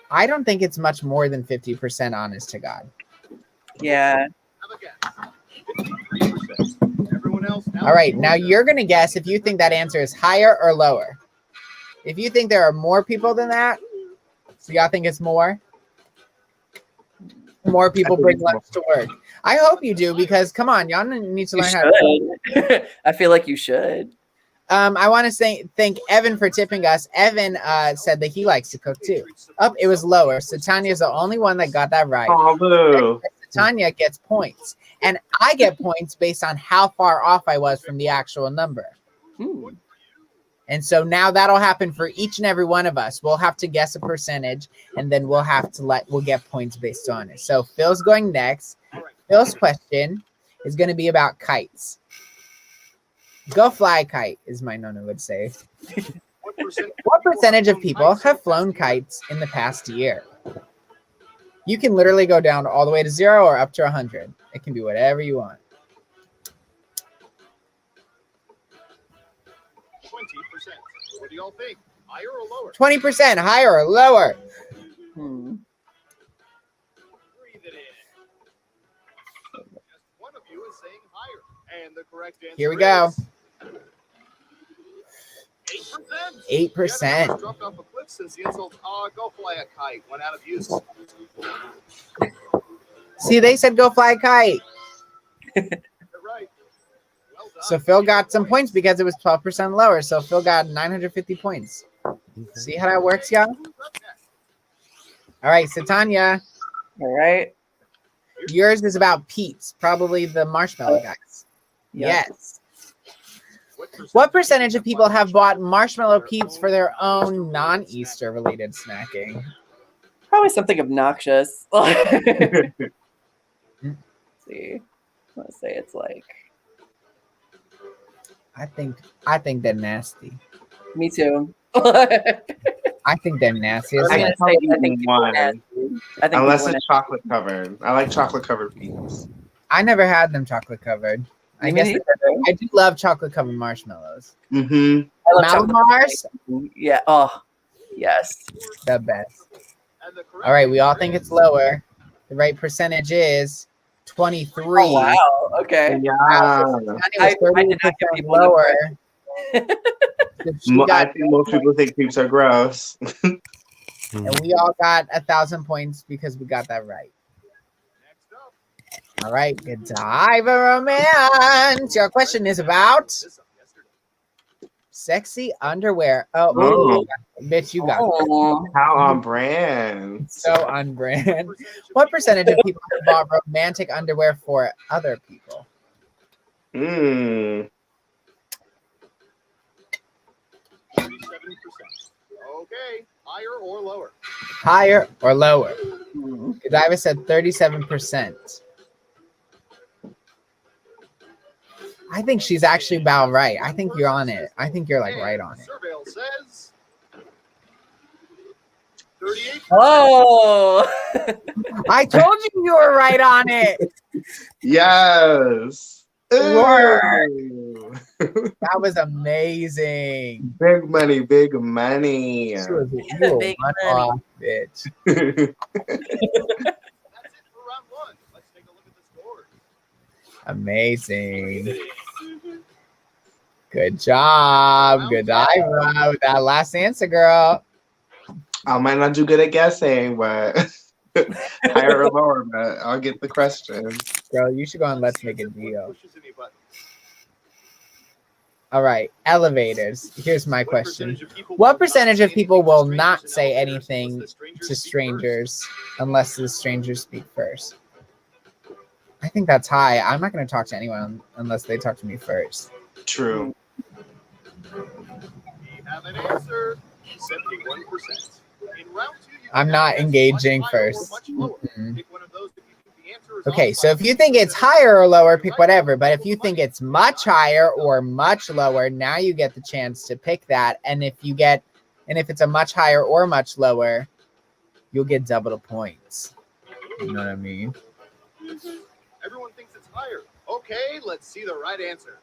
A: I don't think it's much more than 50%, honest to God.
D: Yeah.
A: All right, now you're going to guess if you think that answer is higher or lower. If you think there are more people than that, so y'all think it's more? More people bring lunch to work. I hope you do, because come on, y'all need to learn how to.
D: I feel like you should.
A: I want to thank Evan for tipping us. Evan said that he likes to cook too. It was lower. So Tanya's the only one that got that right.
B: Oh, boo.
A: Tanya gets points, and I get points based on how far off I was from the actual number. And so now that'll happen for each and every one of us. We'll have to guess a percentage, and then we'll get points based on it. So Phil's going next. Phil's question is going to be about kites. Go fly a kite, as my nonna would say. What percentage of people have flown kites in the past year? You can literally go down all the way to 0 or up to 100. It can be whatever you want.
E: 20%. What do y'all think? Higher or lower?
A: 20%, higher or lower?
E: Breathe it in. Just one of you is saying higher. And the correct answer
A: Here we go.
E: is 8%.
A: 8%.
E: Dropped off a cliff since the insult, go fly a kite went out of use.
A: See, they said go fly a kite.
E: You're right. Well done.
A: So Phil got some points because it was 12% lower. So Phil got 950 points. See how that works, y'all? All right, so Tanya,
D: All right.
A: yours is about Pete's, probably the marshmallow guys.
D: Yeah.
A: Yes. What percentage of people have bought marshmallow Pete's for their own non-Easter related snacking?
D: Probably something obnoxious. Let's see. Let's say it's like.
A: I think they're nasty.
D: Me too.
A: I think they're nasty.
D: I'm gonna say I think people are
B: One.
D: nasty. I think
B: Unless
D: people are
B: it's chocolate covered. I like chocolate covered peas.
A: I never had them chocolate covered. I
D: Me
A: guess
D: neither.
A: I do love chocolate covered marshmallows.
B: Mm-hmm.
D: I love chocolate.
A: Malmars,
D: Yeah. Oh, yes.
A: the best. All right, we all think it's lower. The right percentage is 23.
D: Oh, wow. Okay.
B: Yeah.
A: I
D: I did not give
A: 30%
D: people enough
A: lower. So she
B: I
A: got,
B: think most people think peeps are gross.
A: and we all got 1,000 points because we got that right. All right, good time, romance. Your question is about sexy underwear. Oh, bitch, you got it.
D: Oh.
B: How on brand.
A: So on brand. What percentage of people have bought romantic underwear for other people?
E: 37%. Okay. Higher or lower?
A: Higher or lower? Godiva said 37%. I think she's actually about right. I think you're on it. I think you're like right on it.
E: Survey says 38%.
D: Oh.
A: I told you were right on it.
B: Yes.
A: Word.
B: Ooh.
A: That was amazing.
B: Big money, big money.
A: She was a
D: Big
A: one
D: money.
A: off bitch.
E: That's it for round one. Let's take a look at the scores.
A: Amazing. Good job. Godiva with that last answer, girl.
B: I might not do good at guessing, but higher or lower, but I'll get the question.
A: Girl, you should go on Let's Make a Deal.
E: Pushes any button.
A: All right, elevators. Here's my question. What percentage of people will not say anything to strangers unless the strangers speak first? I think that's high. I'm not going to talk to anyone unless they talk to me first.
B: True.
E: We have an answer. 71%. In round 2, you
A: I'm
E: can
A: not
E: guess
A: engaging
E: much higher or
A: first.
E: much lower.
A: Mhm.
E: Pick one of those if you think the answer is
A: Okay,
E: off
A: so
E: by
A: if you think it's
E: 50%.
A: higher or lower, pick whatever. But if you think it's much higher or much lower, now you get the chance to pick that. And if it's a much higher or much lower, you'll get double the points. You know what I mean?
E: Everyone thinks it's higher. Okay, let's see the right answer.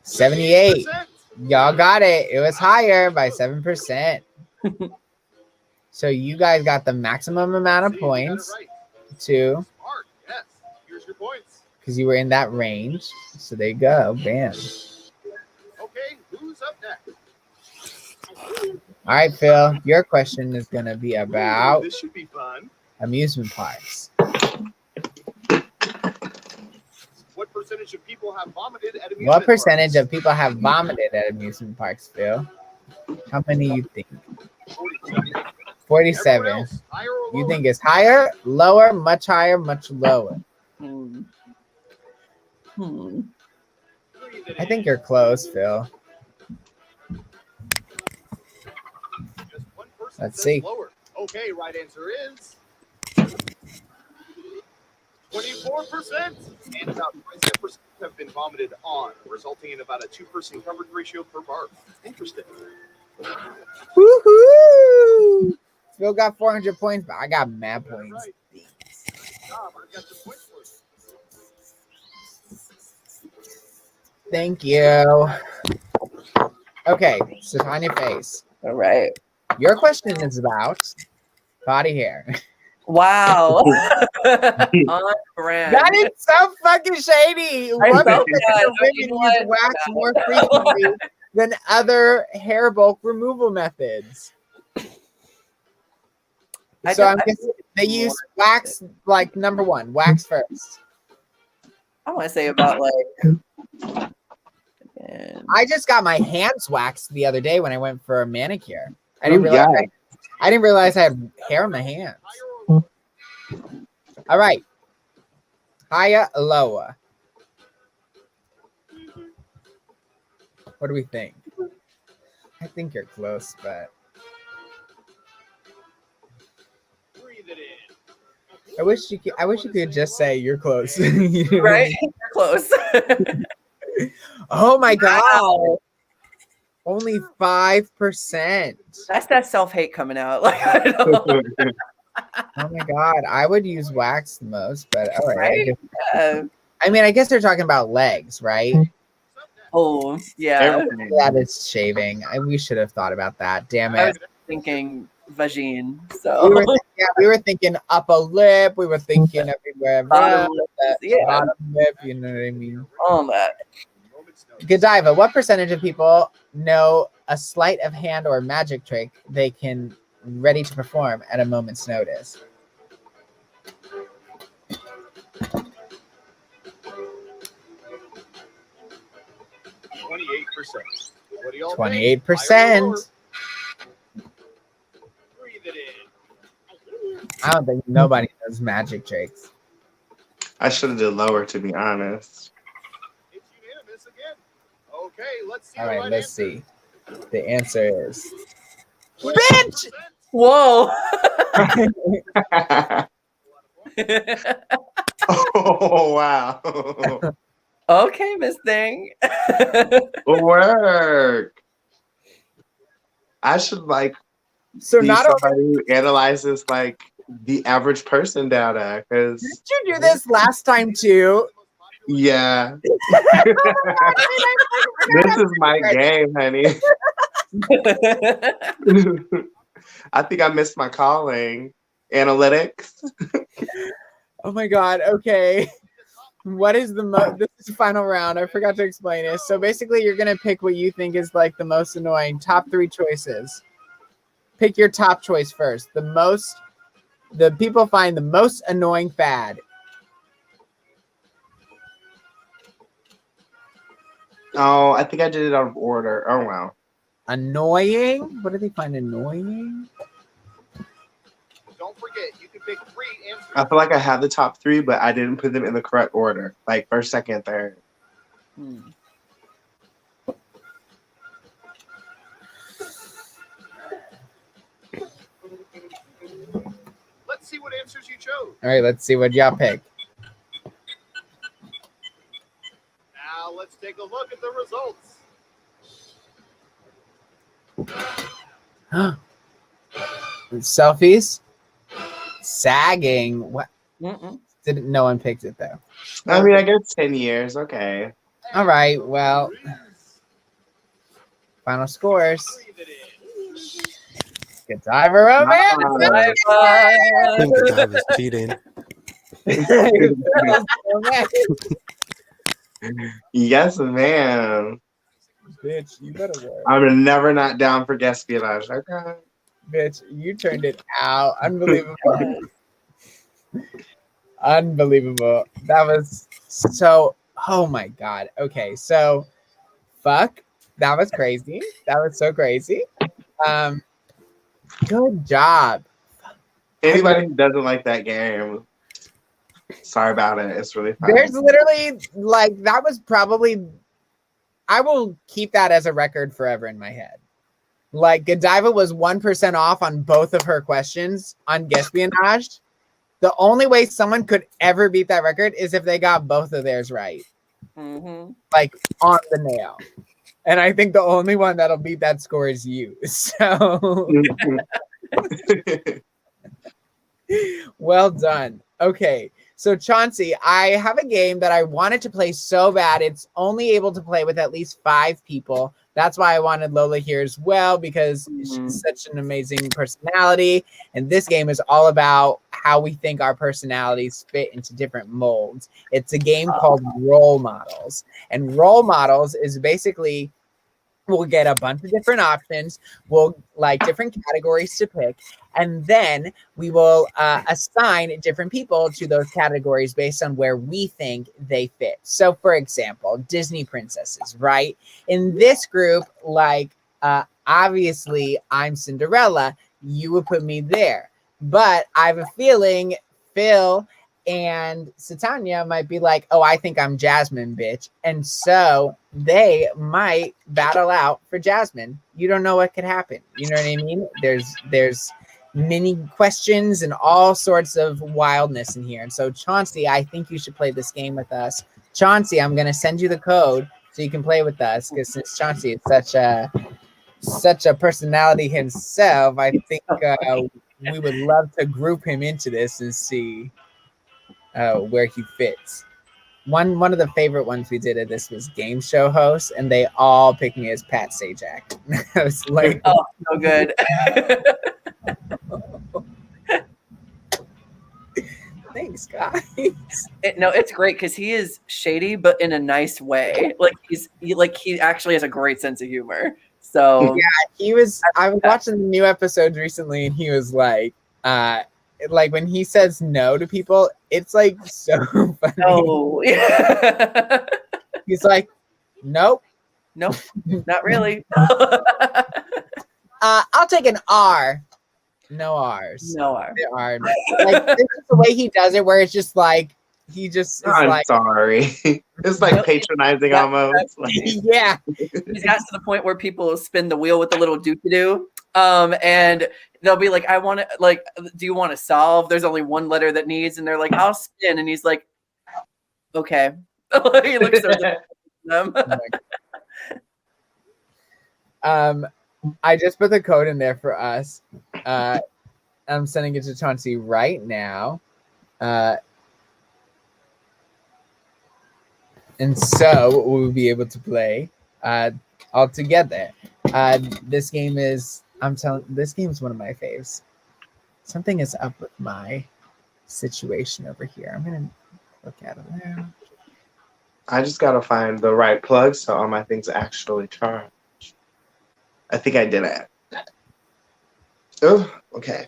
A: 78.
E: 78%.
A: Y'all got it. It was higher by 7%. So you guys got the maximum amount of
E: See, you got it
A: points
E: right.
A: too,
E: Smart, yes. Here's your points.
A: because you were in that range. So there you go. Bam.
E: Okay, who's up next?
A: All right, Phil. Your question is going to be about
E: This should be fun.
A: amusement parks.
E: What percentage of people have vomited at amusement
A: What percentage
E: parks?
A: of people have vomited at amusement parks, Phil? How many you think?
E: 47.
A: 47.
E: Everyone else, higher or
A: You
E: lower?
A: think it's higher, lower, much higher, much lower?
D: Hmm.
E: Breathe it
A: I
E: in.
A: think you're close, Phil.
E: Just one person
A: Let's
E: says
A: see.
E: lower. Okay, right answer is 24%. And about 27% have been vomited on, resulting in about a 2-person coverage ratio per barf. Interesting.
A: Woohoo! Phil got 400 points, but I got mad points.
E: Right. Job, I got some points for you.
A: Thank you. Okay, so on your face.
D: All right.
A: Your question is about body hair.
D: Wow. On brand.
A: That is so fucking shady.
D: I
A: What
D: felt
A: percentage
D: that.
A: of women use wax more frequently than other hair bulk removal methods? So I'm guessing they use wax like number one, wax first.
D: I want to say about like.
A: I just got my hands waxed the other day when I went for a manicure. I didn't realize I had hair on my hands. All right. Higher, lower. What do we think? I think you're close, but
E: Breathe it in.
A: I wish you could just say you're close. You know what I
D: Right?
A: mean?
D: You're close.
A: Oh my god.
D: Wow.
A: Only 5%.
D: That's that self-hate coming out. Like, I don't.
A: Oh my god. I would use wax the most, but all right.
D: Right?
A: I guess they're talking about legs, right?
D: Oh, yeah.
A: That is shaving. We should have thought about that. Damn
D: I
A: it.
D: was thinking vagine.
A: We
D: So
A: were thinking upper lip. We were thinking everywhere.
D: bottom lip, yeah,
A: Bottom lip. You know what I mean?
D: all that.
A: Godiva, what percentage of people know a sleight of hand or magic trick they can ready to perform at a moment's notice?
E: 28%. What do y'all
A: 28%.
E: think? Higher or lower? Breathe it in.
A: I don't think nobody knows magic tricks.
B: I should have did lower, to be honest.
E: It's unanimous again. Okay, let's see.
A: All
E: the
A: right,
E: right
A: let's
E: answer.
A: see. The answer is
E: 21%.
A: bitch.
D: Whoa.
B: Oh, wow.
D: Okay, Miss Thing.
B: Work. I should
A: so
B: be
A: not only
B: somebody who analyzes the average person data, because
A: did you do this last time too?
B: yeah, this is my game, honey. I think I missed my calling. Analytics.
A: Oh my god. Okay. What is this is the final round. I forgot to explain it. So basically you're gonna pick what you think is like the most annoying. Top 3 choices. Pick your top choice first. The people find the most annoying fad.
B: Oh, I think I did it out of order. Oh wow.
A: Annoying? What do they find annoying?
E: Don't forget, you can pick 3 answers.
B: I feel like I have the top 3, but I didn't put them in the correct order. Like first, second, third.
E: answers you chose.
A: All right, let's see what y'all pick.
E: Now let's take a look at the results.
A: Selfies? Sagging. What?
D: Mm-mm.
A: Didn't no one picked it though.
B: I mean, I guess 10 years. Okay.
A: All right, well, final scores. Godiva romance.
C: I think the guy was cheating.
B: Yes, ma'am.
A: Bitch, you better work.
B: I'm never not down for espionage. Okay.
A: Bitch, you turned it out. Unbelievable. Unbelievable. That was so, oh my God. Okay, so fuck. That was crazy. That was so crazy. Good job.
B: Anybody who doesn't like that game, sorry about it. It's really fun.
A: There's literally like that was probably I will keep that as a record forever in my head. Like Godiva was 1% off on both of her questions on Espionage. The only way someone could ever beat that record is if they got both of theirs right.
D: Mm-hmm.
A: Like on the nail. And I think the only one that'll beat that score is you. So well done. Okay. So Chauncey, I have a game that I wanted to play so bad. It's only able to play with at least 5 people. That's why I wanted Lola here as well, because she's such an amazing personality. And this game is all about how we think our personalities fit into different molds. It's a game called Role Models. And Role Models is basically we'll get a bunch of different options. We'll like different categories to pick. And then we will assign different people to those categories based on where we think they fit. So for example, Disney princesses, right? In this group, like obviously I'm Cinderella. You would put me there. But I have a feeling Phil and Satania might be like, oh, I think I'm Jasmine, bitch. And so they might battle out for Jasmine. You don't know what could happen. You know what I mean? There's many questions and all sorts of wildness in here. And so Chauncey, I think you should play this game with us. Chauncey, I'm going to send you the code so you can play with us, because since Chauncey is such a personality himself, I think we would love to group him into this and see where he fits. One of the favorite ones we did at this was game show host, and they all picked me as Pat Sajak. I was like,
D: oh, so good.
A: Thanks, guys.
D: It's great because he is shady, but in a nice way. Like he actually has a great sense of humor. So
A: yeah, I was watching the new episodes recently, and he was like when he says no to people, it's like so funny.
D: Oh, yeah.
A: He's like, nope,
D: not really.
A: I'll take an R. No R's.
D: No R.
A: There are. Like this is the way he does it, where it's just like he just is
B: I'm
A: like
B: sorry. It's like patronizing almost. Like,
A: yeah.
D: He's got to the point where people spin the wheel with the little doo-doo. And they'll be like, I want to, like, do you want to solve? There's only one letter that needs, and they're like, I'll spin. And he's like, okay. He looks so at them.
A: I just put the code in there for us. I'm sending it to Chauncey right now. And so we'll be able to play all together. This game is one of my faves. Something is up with my situation over here. I'm gonna look at it now.
B: I just gotta find the right plug so all my things actually charge. I think I did it. Oh, okay.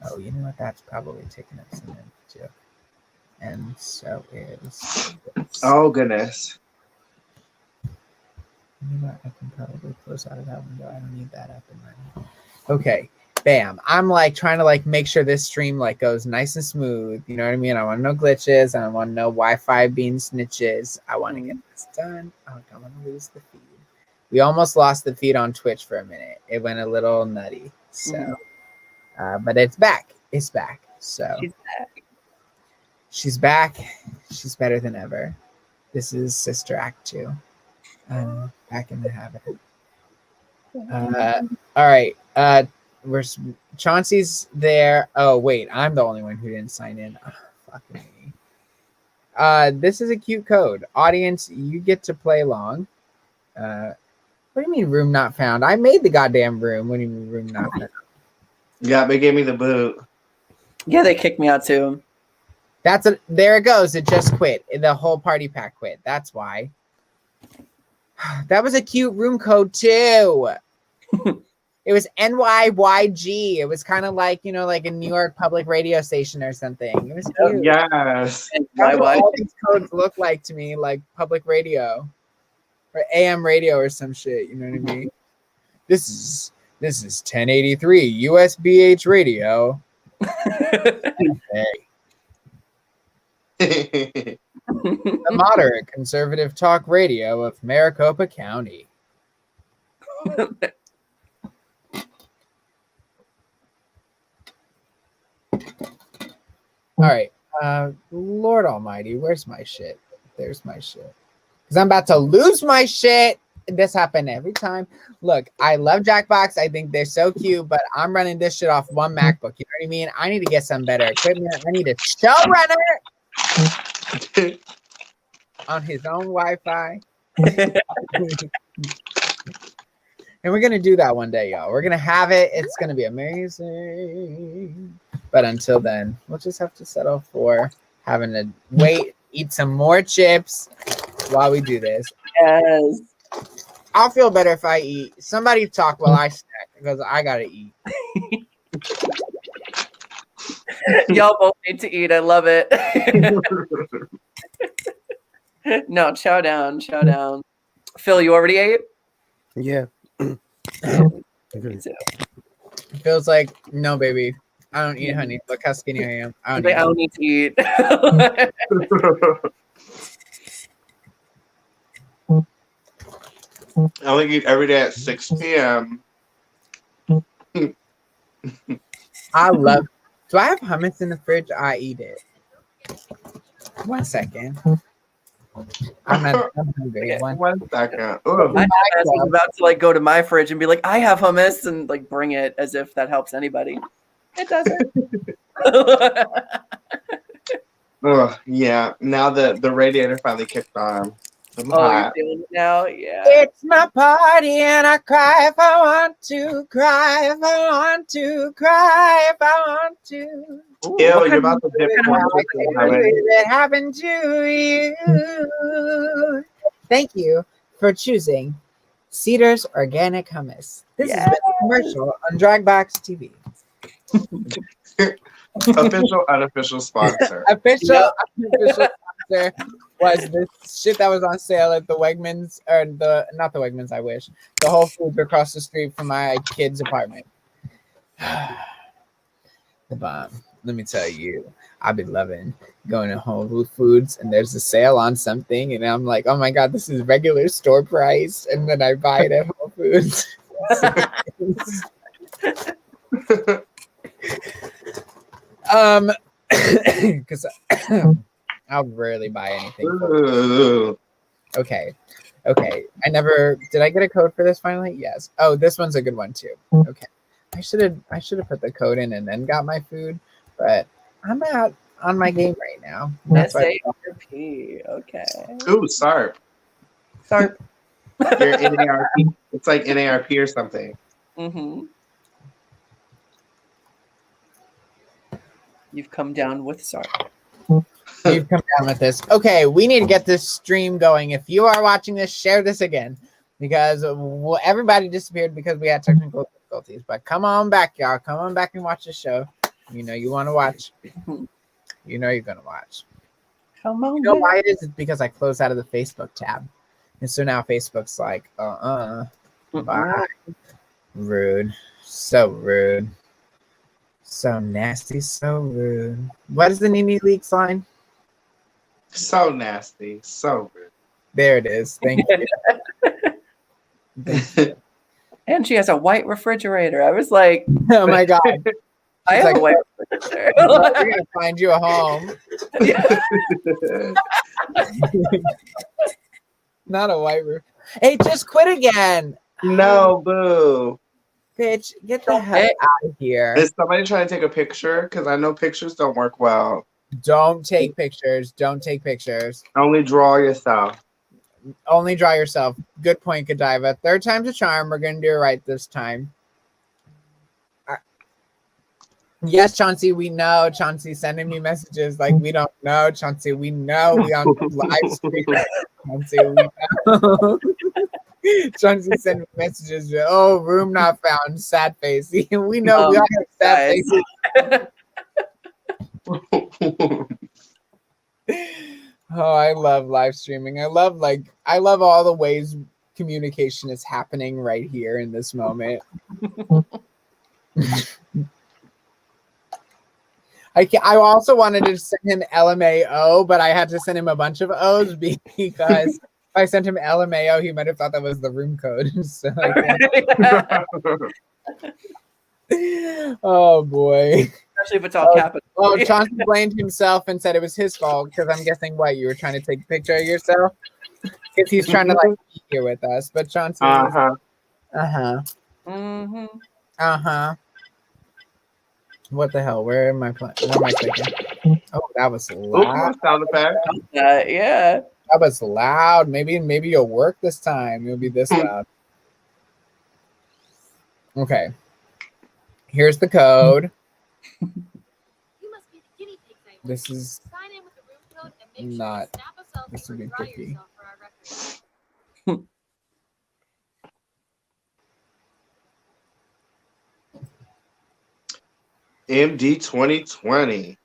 A: Oh, you know what? That's probably taking up some energy. And so is this.
B: Oh goodness.
A: You know what? I can probably close out of that window. I don't need that up and running. Okay. Bam. I'm like trying to like make sure this stream like goes nice and smooth. You know what I mean? I want no glitches. I want no Wi-Fi being snitches. I want to get this done. Oh, I don't want to lose the feed. We almost lost the feed on Twitch for a minute. It went a little nutty. So But it's back. It's back. So
D: She's back.
A: she's back. She's better than ever. This is Sister Act 2. I'm back in the habit. All right. Chauncey's there. Oh wait, I'm the only one who didn't sign in. Oh, fuck me. This is a cute code. Audience, you get to play along. What do you mean room not found? I made the goddamn room. What do you mean room not found?
B: Yeah, they gave me the boot.
D: Yeah, they kicked me out too.
A: There it goes. It just quit. The whole party pack quit. That's why. That was a cute room code too. It was NYYG. It was kind of like, like a New York public radio station or something. It was cute.
B: Yes.
A: That's what all these codes look like to me, like public radio or AM radio or some shit. You know what I mean? This is 1083 USBH radio. The moderate conservative talk radio of Maricopa County. All right. Lord Almighty, where's my shit? There's my shit. Because I'm about to lose my shit. This happened every time. Look, I love Dragbox. I think they're so cute, but I'm running this shit off one MacBook. You know what I mean? I need to get some better equipment. I need a showrunner on his own Wi-Fi. And we're going to do that one day, y'all. We're going to have it. It's going to be amazing. But until then, we'll just have to settle for having to wait, eat some more chips while we do this.
D: Yes.
A: I'll feel better if I eat. Somebody talk while I snack because I got to eat.
D: Y'all both need to eat. I love it. No, chow down. Chow down. Phil, you already ate?
C: Yeah.
D: Me too.
A: It feels like, no, baby. I don't eat honey. Look how skinny I am. I
D: don't need to eat.
B: I only eat every day at 6 p.m.
A: I love. Do I have hummus in the fridge? I eat it. 1 second. I'm hungry.
B: One second.
D: I was about to go to my fridge and be like, I have hummus, and bring it as if that helps anybody. It doesn't.
B: Oh, yeah. Now the radiator finally kicked on.
D: You're feeling it now? Yeah.
A: It's my party and I cry if I want to, cry if I want to, cry if I want to.
B: Ew, you're about to dip
A: That happened to you. Thank you for choosing Cedar's Organic Hummus. This is a commercial on Dragbox TV.
B: Official, unofficial sponsor.
A: Official sponsor was this shit that was on sale at the Wegmans, or not the Wegmans, I wish. The Whole Foods across the street from my kid's apartment. The bomb. Let me tell you, I've been loving going to Whole Foods and there's a sale on something and I'm like, oh my God, this is regular store price. And then I buy it at Whole Foods. Because I'll rarely buy anything. Okay. Did I get a code for this finally? Yes. Oh, this one's a good one too. Okay. I should have put the code in and then got my food, but I'm out on my game right now.
D: SARP. Okay.
B: Ooh, SARP.
D: SARP.
B: You're NARP. It's like NARP or something.
D: Mm-hmm. You've come down with SARP.
A: You've come down with this. Okay, we need to get this stream going. If you are watching this, share this again because everybody disappeared because we had technical difficulties. But come on back, y'all. Come on back and watch the show. You know you want to watch. You know you're going to watch.
D: Come on.
A: You know why it is? It's because I closed out of the Facebook tab. And so now Facebook's like, bye. Rude. So rude. So nasty, so rude. What is the Nene Leaks line?
B: So nasty, so rude.
A: There it is. Thank you.
D: And she has a white refrigerator. I was like,
A: oh my God.
D: I
A: She's
D: have
A: like,
D: a wife for sure.
A: we're gonna find you a home. Not a white room. Hey, just quit again.
B: No, boo.
A: Bitch, get the hell
D: Hey.
A: out of here.
B: Is somebody trying to take a picture? Because I know pictures don't work well.
A: Don't take pictures. Don't take pictures.
B: Only draw yourself.
A: Only draw yourself. Good point, Godiva. Third time's a charm. We're gonna do it right this time. Yes, Chauncey, we know. Chauncey sending me messages like we don't know. Chauncey, we know. We on live stream. Chauncey, we know. Chauncey sending me messages. Oh, room not found. Sad face. We know we all have sad
D: guys.
A: faces. Oh, I love live streaming. I love all the ways communication is happening right here in this moment. I also wanted to send him LMAO, but I had to send him a bunch of O's because if I sent him LMAO, he might have thought that was the room code. So oh boy.
D: Especially if it's all capital.
A: Oh, Chauncey blamed himself and said it was his fault because I'm guessing you were trying to take a picture of yourself because he's trying to be here with us. But Chauncey, What the hell? Where am I playing? What am I taking? Oh, that was loud.
B: Sound effect.
D: Yeah.
A: That was loud. Maybe you'll work this time. You'll be this loud. Okay. Here's the code.
F: You must be the guinea pigs I want.
A: This is
F: Sign in with the room code and make
A: not-
F: sure to snap a selfie
A: this
F: or
A: would be
F: draw
A: tricky.
F: yourself for our records.
B: MD 2020.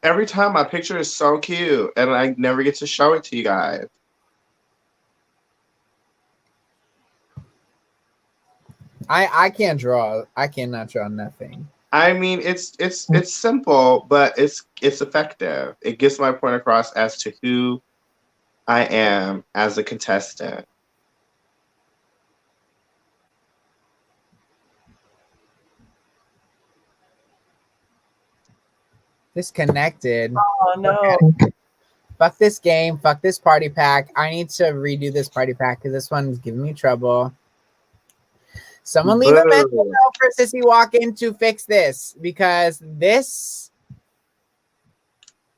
B: Every time my picture is so cute and I never get to show it to you guys.
A: I can't draw. I cannot draw nothing.
B: I mean, it's simple, but it's effective. It gets my point across as to who I am as a contestant.
A: Disconnected.
D: Oh no.
A: Okay. Fuck this game. Fuck this party pack. I need to redo this party pack because this one's giving me trouble. Someone leave a message out for Sissy Walk-In to fix this because this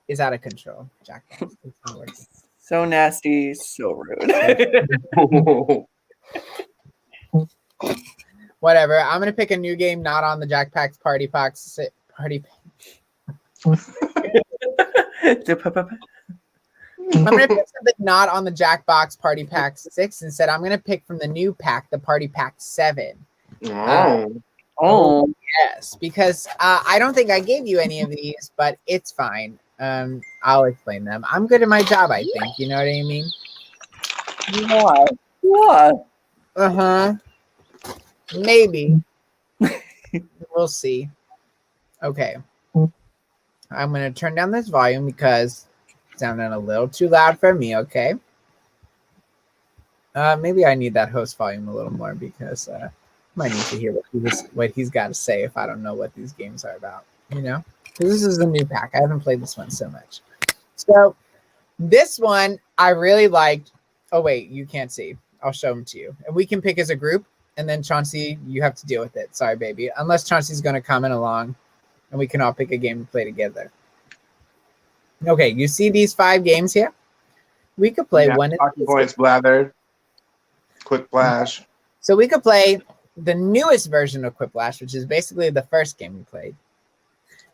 A: is out of control. Jackbox. It's not working.
D: So nasty, so rude.
A: Whatever. I'm gonna pick a new game not on the Jackbox party packs. Party. I'm gonna pick something not on the Jackbox Party Pack 6. Instead, I'm gonna pick from the new pack, the Party Pack 7.
D: Oh.
A: Yes, because I don't think I gave you any of these, but it's fine. I'll explain them. I'm good at my job, I think. You know what I mean?
D: Why? What?
A: Maybe. We'll see. Okay. I'm gonna turn down this volume because it's sounding a little too loud for me. Okay. Maybe I need that host volume a little more because I might need to hear what he's got to say if I don't know what these games are about. You know, because this is a new pack. I haven't played this one so much. So this one I really liked. Oh wait, you can't see. I'll show them to you, and we can pick as a group. And then Chauncey, you have to deal with it. Sorry, baby. Unless Chauncey's going to comment along. And we can all pick a game to play together. Okay, you see these 5 games here? We could play one.
B: Talking points, blather, quick flash.
A: So we could play the newest version of Quiplash, which is basically the first game we played.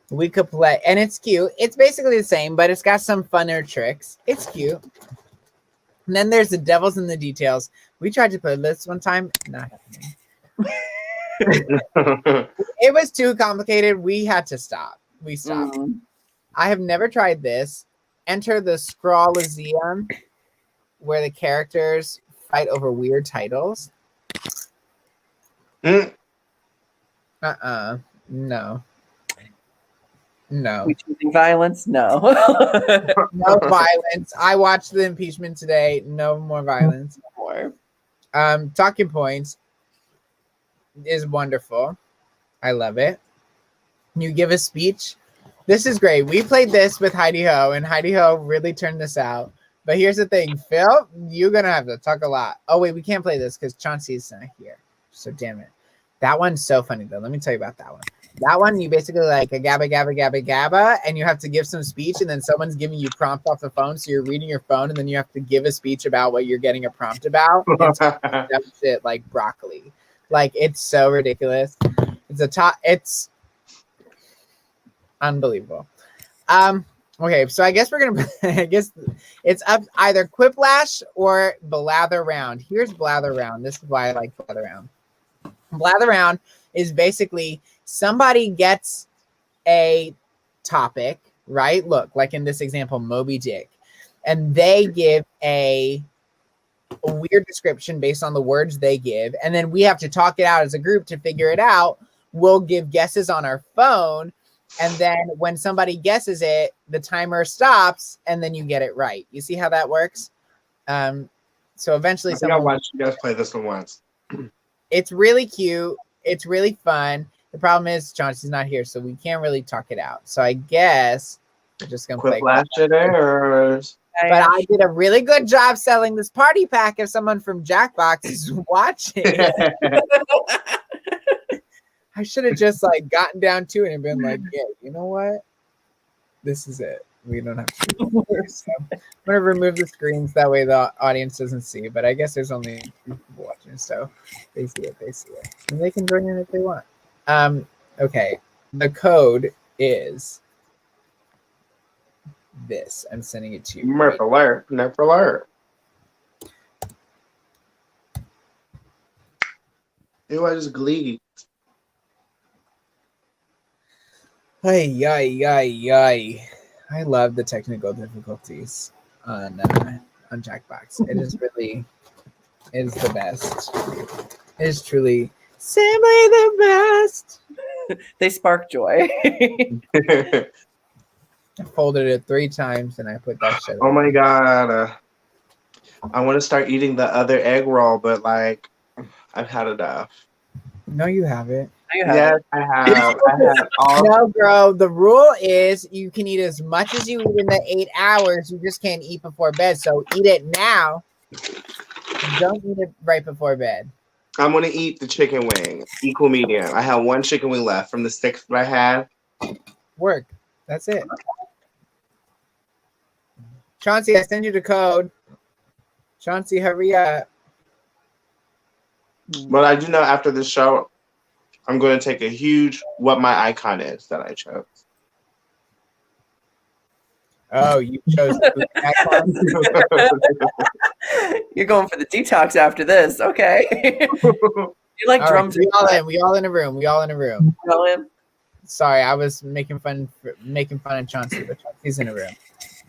A: We could play, and it's cute. It's basically the same, but it's got some funner tricks. It's cute. And then there's the Devils in the Details. We tried to play this one time. Not happening. It was too complicated. We had to stop. We stopped. I have never tried this. Enter the Scrawlysium, where the characters fight over weird titles. No. No.
D: We choosing violence? No.
A: No violence. I watched the impeachment today. No more violence.
D: More.
A: Talking points. is wonderful. I love it. You give a speech. This is great. We played this with Heidi Ho, and Heidi Ho really turned this out. But here's the thing, Phil, you're going to have to talk a lot. Oh, wait, we can't play this because Chauncey's not here. So damn it. That one's so funny, though. Let me tell you about that one. That one, you basically like a gabba, gabba, gabba, gabba, and you have to give some speech, and then someone's giving you prompt off the phone. So you're reading your phone, and then you have to give a speech about what you're getting a prompt about. And that shit like broccoli. Like, it's so ridiculous. It's unbelievable. Okay, so I guess we're gonna I guess it's up either Quiplash or Blather Round. Here's Blather Round. This is why I like Blather Round. Blather Round is basically somebody gets a topic, right? Look, like in this example, Moby Dick, and they give a weird description based on the words they give, and then we have to talk it out as a group to figure it out. We'll give guesses on our phone, and then when somebody guesses it, the timer stops, and then you get it right. You see how that works? So eventually,
B: I watched you guys play this one once.
A: It's really cute. It's really fun. The problem is Chauncey's not here, so we can't really talk it out. So I guess we're just gonna play.
B: Quiplash it airs.
A: But I did a really good job selling this party pack if someone from Dragbox is watching. I should have just like gotten down to it and been like, yeah, you know what? This is it. We don't have to do more. So I'm gonna remove the screens that way the audience doesn't see. But I guess there's only 2 people watching, so they see it. They see it, and they can join in if they want. Okay. The code is this. I'm sending it to you.
B: Nerf alert. Nerf alert. Ew, I just gleed.
A: Ay, ay, ay, ay. I love the technical difficulties on Jackbox. It is really, it is the best. It is truly simply the best.
D: They spark joy.
A: I folded it 3 times and I put that shit.
B: Oh my god. I want to start eating the other egg roll, but like, I've had enough.
A: No, you haven't.
B: Yes, I have. I have all.
A: No, bro. The rule is you can eat as much as you eat in the 8 hours. You just can't eat before bed. So eat it now. Don't eat it right before bed.
B: I'm gonna eat the chicken wing, equal medium. I have 1 chicken wing left from the 6 that I had.
A: Work. That's it. Chauncey, I send you the code. Chauncey, hurry up.
B: But I do know after the show, I'm going to take a huge what my icon is that I chose.
A: Oh, you chose the icon?
D: You're going for the detox after this. Okay. You like
A: All
D: drums?
A: right, we all in a room. We all in a room.
D: All in?
A: Sorry, I was making fun of Chauncey, but Chauncey's in a room.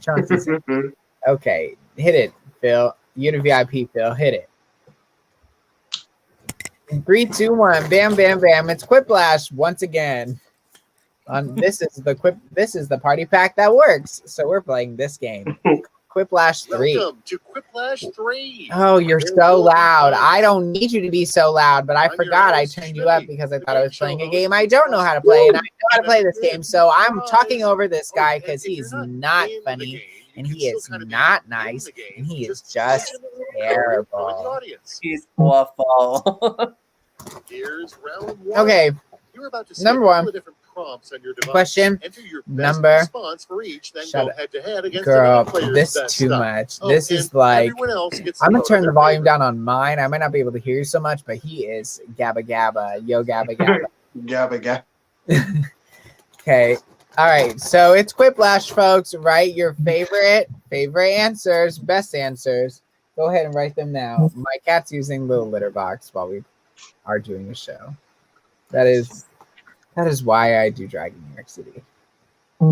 A: Chauncey's okay. Hit it, Phil. You're the VIP, Phil. Hit it. 3, 2, 1. Bam, bam, bam. It's Quiplash once again. This is the party pack that works. So we're playing this game. Quiplash 3.
E: Welcome to Quiplash 3.
A: Oh, you're so loud. I don't need you to be so loud, but I forgot I turned you up because I thought I was playing a game I don't know how to play, and I know how to play this game. So I'm talking over this guy because he's not funny, and he is not nice, and he is just terrible.
D: He's awful.
E: Here's round 1.
A: Okay,
E: You're about to see
A: number
E: a couple
A: 1.
E: of different prompts on your device.
A: Question.
E: Enter your best
A: Number.
E: response for each, then
A: Shut
E: go
A: up.
E: head to head against
A: Girl,
E: the players
A: this
E: that
A: is too
E: stuck.
A: much.
E: Oh,
A: This
E: and
A: is like,
E: everyone else gets
A: I'm
E: to
A: gonna
E: vote
A: turn
E: on
A: the
E: their
A: volume
E: favorite.
A: down on mine. I might not be able to hear you so much, but he is gabba gabba, yo gabba gabba.
B: Gabba gabba.
A: Okay. All right. So it's Quiplash, folks. Write your favorite answers, best answers. Go ahead and write them now. My cat's using the litter box while we are doing the show. That is why I do drag in New York City. I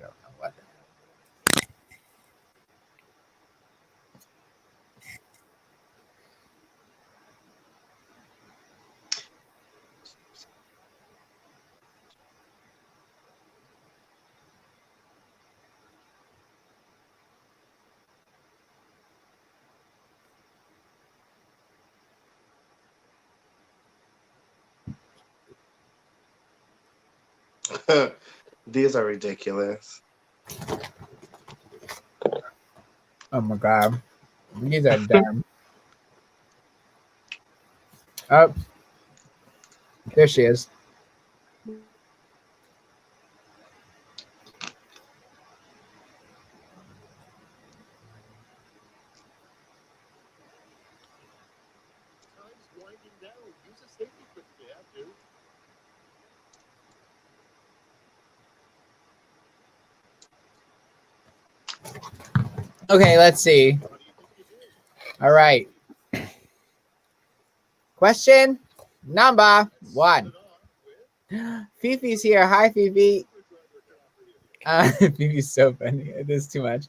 A: don't know what.
B: These are ridiculous.
A: Oh my god. These are dumb. Oh, there she is.
E: Time's winding down. Use a safety quick if you have to.
A: Okay, let's see.
E: How do you think you did?
A: All right. Question number 1. Fifi's here. Hi, Fifi. Fifi's so funny. It is too much.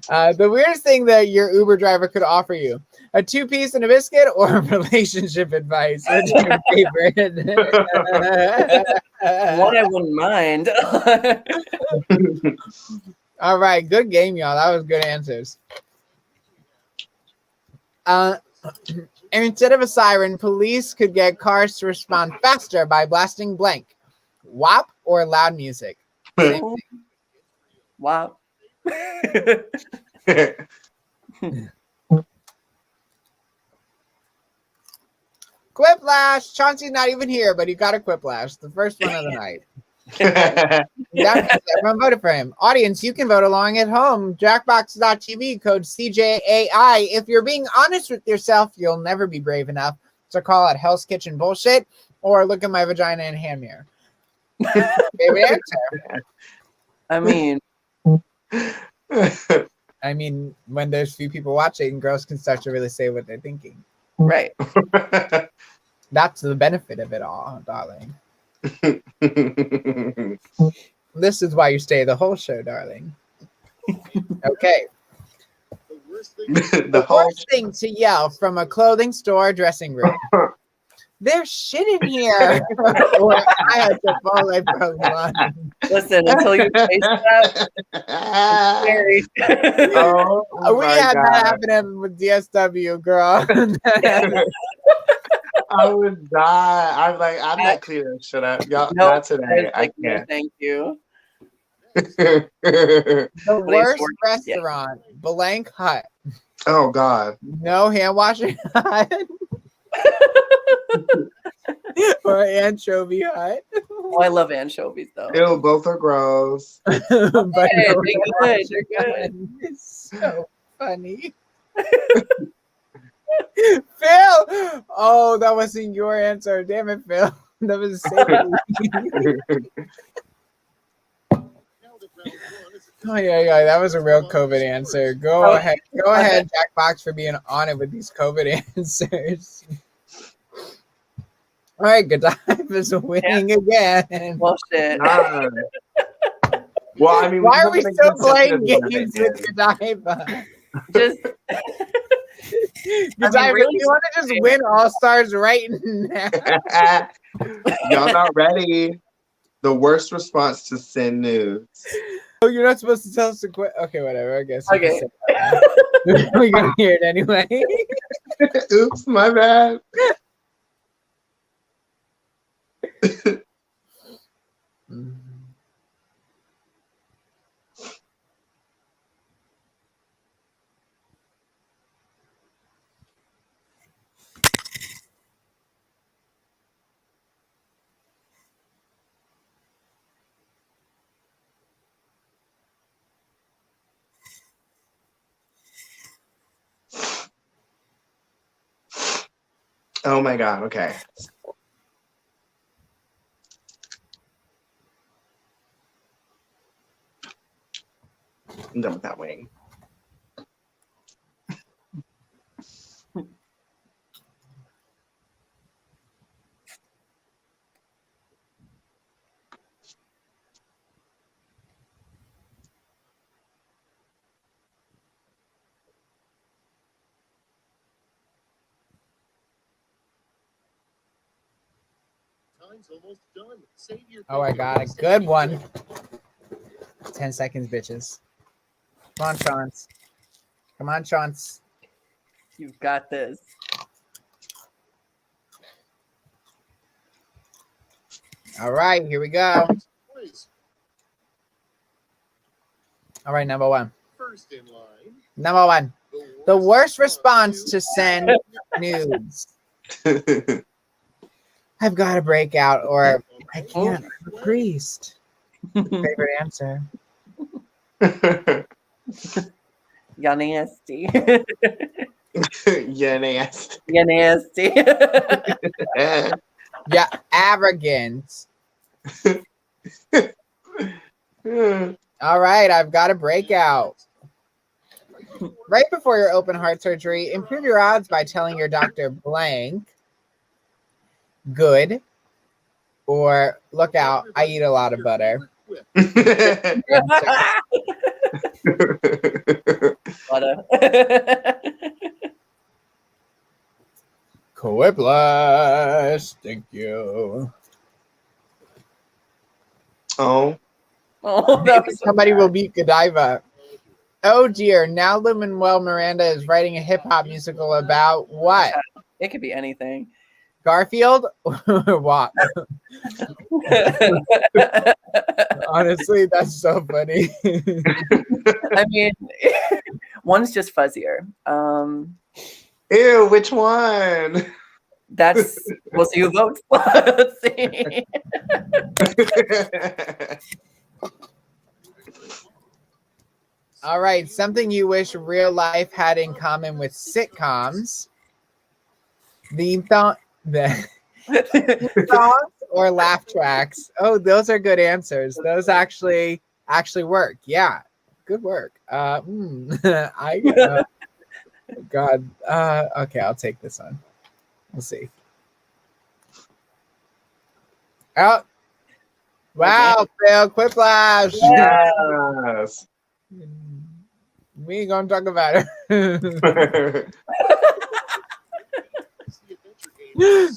A: The weirdest thing that your Uber driver could offer you: a 2-piece and a biscuit, or relationship advice? What's your favorite?
D: One I wouldn't mind.
A: All right, good game, y'all. That was good answers. And instead of a siren, police could get cars to respond faster by blasting blank. WAP or loud music? Same thing.
D: Wow.
A: Quiplash. Chauncey's not even here, but he got a quiplash. The first one of the night. Everyone voted for him. Audience, you can vote along at home. Dragbox.tv, code CJAI. If you're being honest with yourself, you'll never be brave enough to call out Hell's Kitchen bullshit or look at my vagina and hand mirror. Favorite answer. I mean, when there's few people watching, girls can start to really say what they're thinking.
D: Right.
A: That's the benefit of it all, darling. This is why you stay the whole show, darling. Okay.
E: The worst thing.
A: The worst thing to yell from a clothing store dressing room. There's shit in here. Or I had to fall away from one.
D: Listen, until you taste that, it's scary.
A: We had that happen with DSW, girl.
B: I would die. I'm like, I'm not cleaning shit up. Y'all,
D: Nope,
B: not today. I
D: no,
B: can't.
D: thank you.
A: The worst
D: work,
A: restaurant, blank hut.
B: Oh God.
A: No hand washing hut. Or anchovy hut.
D: Oh, I love anchovies though.
B: Ew, both are gross.
A: But
D: Hey,
A: no
D: they're
A: hand
D: good.
A: washing
D: They're good.
A: hut. It's so funny. Phil! Oh, that wasn't your answer. Damn it, Phil. That was Oh yeah, that was a real COVID answer. Go ahead, Jackbox, for being on it with these COVID answers. All right, Godiva is winning again.
D: Well, shit.
B: Well, I mean,
A: Why are we still playing
B: consecutive
A: games
B: wins.
A: with Godiva?
D: Just
A: Godiva,
D: really
A: you want to just win All Stars right now?
B: Y'all not ready. The worst response to send nudes.
A: Oh, you're not supposed to tell us to quit. Okay, whatever. I guess. you can
D: Okay.
A: say that. We're gonna hear it anyway.
B: Oops, my bad. Oh my God. Okay. I'm done with that wing.
E: Time's almost done. Save your
A: Oh, I
E: picture.
A: got a good one. 10 seconds, bitches. Come on, Chance. Come on, Chance.
D: you've got this.
A: All right, here we go.
E: choice.
A: All right, number one.
E: First in line,
A: Number one. The worst response to send nudes. I've got to break out, or I can't. I'm a priest. Favorite answer.
D: Y'all nasty.
B: Yeah, nasty.
D: You're nasty.
A: Yeah, arrogant. All right, I've got a breakout. Right before your open heart surgery, improve your odds by telling your doctor blank, good, or look out, I eat a lot of butter.
D: Butter.
A: Quiplash. Thank you.
B: Oh.
D: Oh, that was so
A: Somebody
D: bad.
A: will beat Godiva. Oh dear, now Lin-Manuel Miranda is writing a hip-hop musical about what?
D: It could be anything.
A: Garfield or WAP? Honestly, that's so funny.
D: I mean, one's just fuzzier.
B: Ew, which one?
D: That's we'll see who votes. Let's see.
A: All right, something you wish real life had in common with sitcoms. The songs or laugh tracks. Oh, those are good answers. Those actually work. Yeah, good work. I God. Okay, I'll take this one. We'll see. Oh, wow, Phil Quiplash.
B: Yes.
A: We ain't gonna talk about it.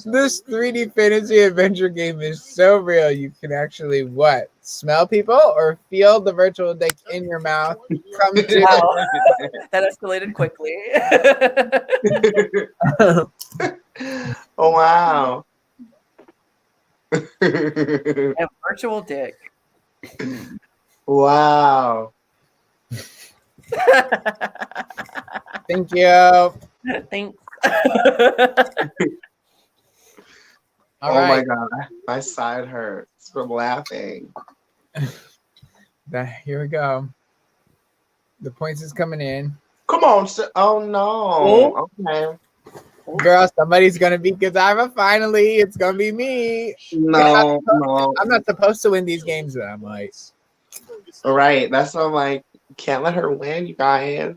A: This 3D fantasy adventure game is so real. You can actually what? Smell people or feel the virtual dick in your mouth come to
D: Wow. That escalated quickly.
B: Oh wow.
D: A virtual dick.
B: Wow.
A: Thank you.
D: Thanks.
A: All
B: Oh my
A: right.
B: god. My side hurts from laughing.
A: Here we go. The points is coming in.
B: Come on. Oh no. Okay.
A: Girl, somebody's gonna beat Godiva. Finally, it's gonna be me.
B: No, no.
A: I'm not supposed to win these games, but I might.
B: All right. That's why I'm like, can't let her win, you guys.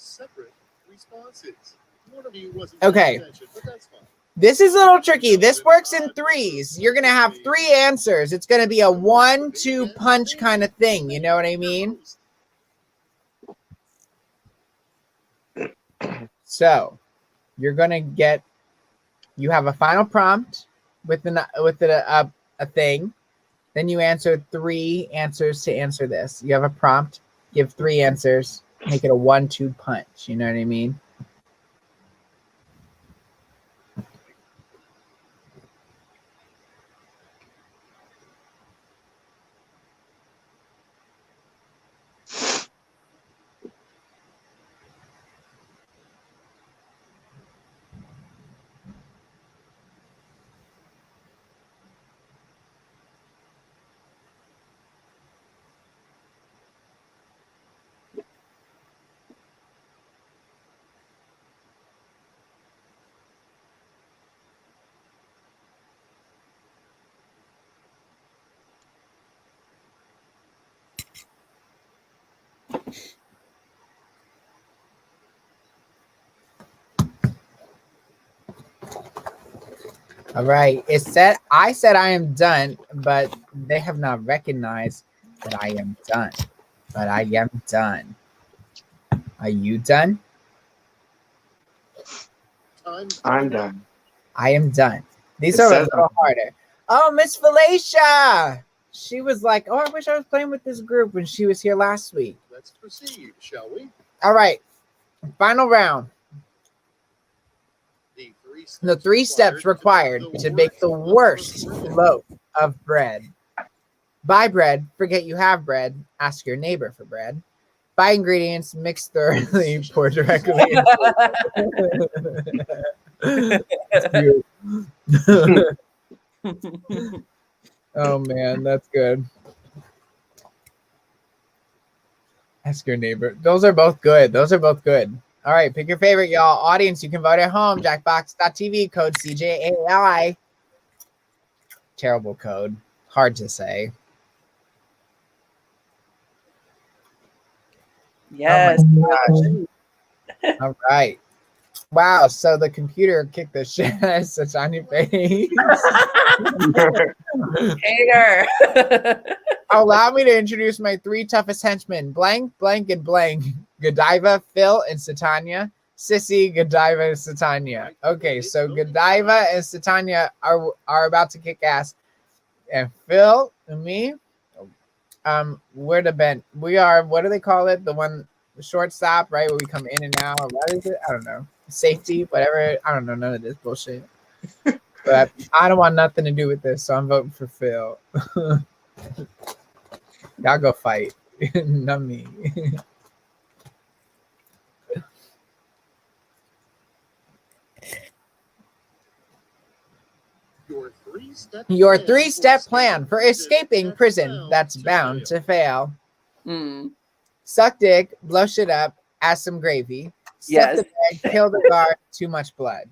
E: separate responses. One of you wasn't
A: Okay.
E: paying attention, but that's fine.
A: This is a little tricky. This works in threes. You're gonna have three answers. It's gonna be a 1-2 punch kind of thing. You know what I mean? So you're gonna get. You have a final prompt with a thing. Then you answer three answers to answer this. You have a prompt. Give three answers. Make it a 1-2 punch. You know what I mean? All right. I said I am done, but they have not recognized that I am done. But I am done. Are you done?
B: I'm done.
A: I am done. These
B: It
A: are a
B: says
A: little harder. Oh, Miss Felicia. She was like, oh, I wish I was playing with this group when she was here last week.
E: Let's proceed, shall we?
A: All right. Final round. The three steps required to bake the worst loaf of bread. Buy bread, forget you have bread, ask your neighbor for bread. Buy ingredients, mix thoroughly, pour directly into. Oh man, that's good. Ask your neighbor. Those are both good. All right, pick your favorite, y'all. Audience, you can vote at home. Jackbox.tv, code CJAI. Terrible code. Hard to say.
D: Yes.
A: Oh my gosh. All right. Wow, so the computer kicked the shit out of Satanya face.
D: Hater.
A: Allow me to introduce my 3 toughest henchmen. Blank, blank, and blank. Godiva, Phil, and Satanya. Sissy, Godiva, and Satanya. Okay, so Godiva and Satanya are about to kick ass. And Phil and me, we're the bench. We are, what do they call it? The shortstop, right? Where we come in and out. Or what is it? I don't know. Safety, whatever. I don't know. None of this bullshit. But I don't want nothing to do with this, so I'm voting for Phil. Y'all go fight. Not me. Your three-step plan for escaping prison that's bound to fail. Suck dick, blow shit up, add some gravy. Set the bed, kill the guard, too much blood.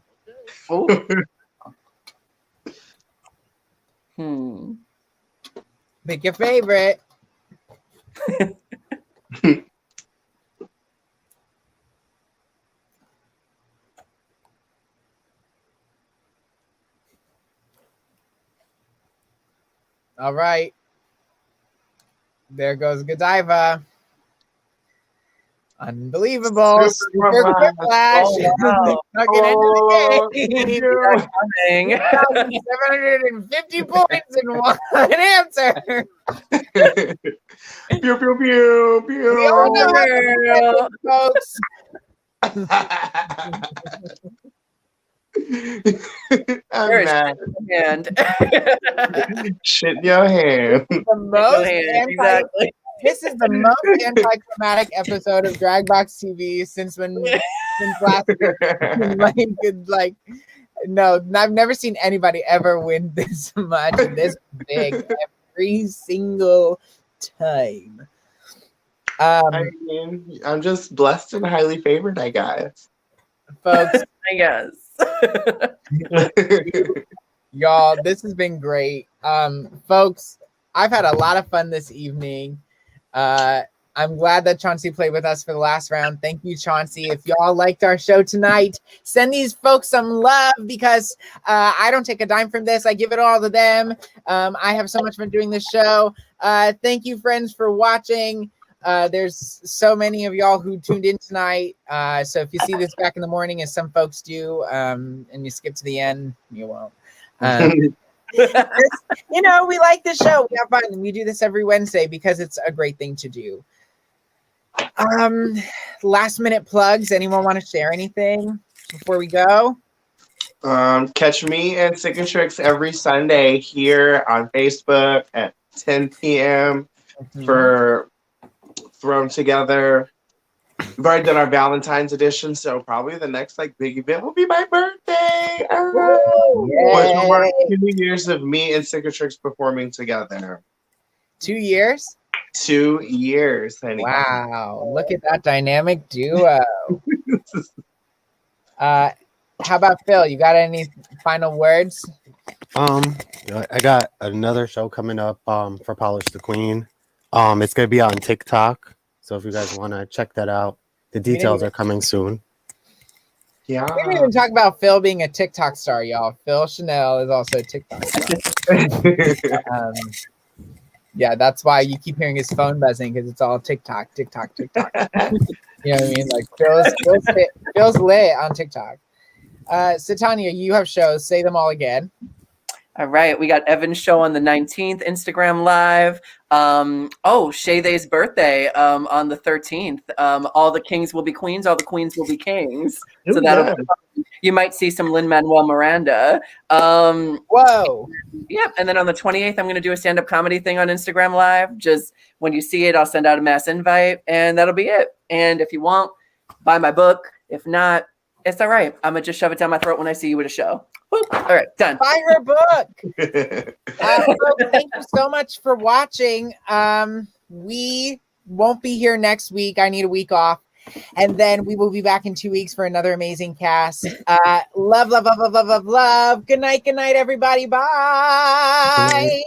A: Pick your favorite. All right. There goes Godiva. Unbelievable. Super quick flash.
D: Oh,
A: wow. Into the game. 750 points in one answer.
B: Pew, pew, pew, pew.
A: We all know how to folks.
B: I'm mad. Shit in your hand.
D: Exactly.
A: This is the most anticlimactic episode of Dragbox TV since last year. like, no, I've never seen anybody ever win this much, this big every single time.
B: I mean, I'm just blessed and highly favored, I guess.
A: Folks,
D: I guess.
A: Y'all, this has been great. Folks, I've had a lot of fun this evening. I'm glad that Chauncey played with us for the last round. Thank you, Chauncey. If y'all liked our show tonight, send these folks some love because I don't take a dime from this. I give it all to them. I have so much fun doing this show. Thank you, friends, for watching. There's so many of y'all who tuned in tonight. So if you see this back in the morning, as some folks do, and you skip to the end, you won't. You know, we like this show. We have fun. We do this every Wednesday because it's a great thing to do. Last minute plugs. Anyone want to share anything before we go?
B: Catch me and Sick and Tricks every Sunday here on Facebook at 10 p.m. for Thrown Together. We've already done our Valentine's edition, so probably the next big event will be my birthday. Which 2 years of me and Sick and Tricks performing together.
A: 2 years?
B: 2 years, honey.
A: Wow, look at that dynamic duo. How about Phil? You got any final words?
C: I got another show coming up for Polish the Queen. It's gonna be on TikTok, so if you guys want to check that out, the details are coming soon.
B: Yeah.
A: We didn't even talk about Phil being a TikTok star, y'all. Phil Chanel is also a TikTok star. Yeah, that's why you keep hearing his phone buzzing because it's all TikTok. You know what I mean? Like Phil's lit on TikTok. Satanya, you have shows. Say them all again.
D: All right, we got Evan's show on the 19th, Instagram Live. Shay's birthday on the 13th. All the kings will be queens, all the queens will be kings. So
B: Who's
D: that'll
B: that?
D: be fun. You might see some Lin-Manuel Miranda.
A: Whoa.
D: Yep. And then on the 28th, I'm going to do a stand-up comedy thing on Instagram Live. Just when you see it, I'll send out a mass invite, and that'll be it. And if you want, buy my book. If not, it's all right. I'm going to just shove it down my throat when I see you at a show. Woo. All right, done.
A: Buy her book. Folks, thank you so much for watching. We won't be here next week. I need a week off. And then we will be back in 2 weeks for another amazing cast. Love, love, love, love, love, love, love. Good night, everybody. Bye.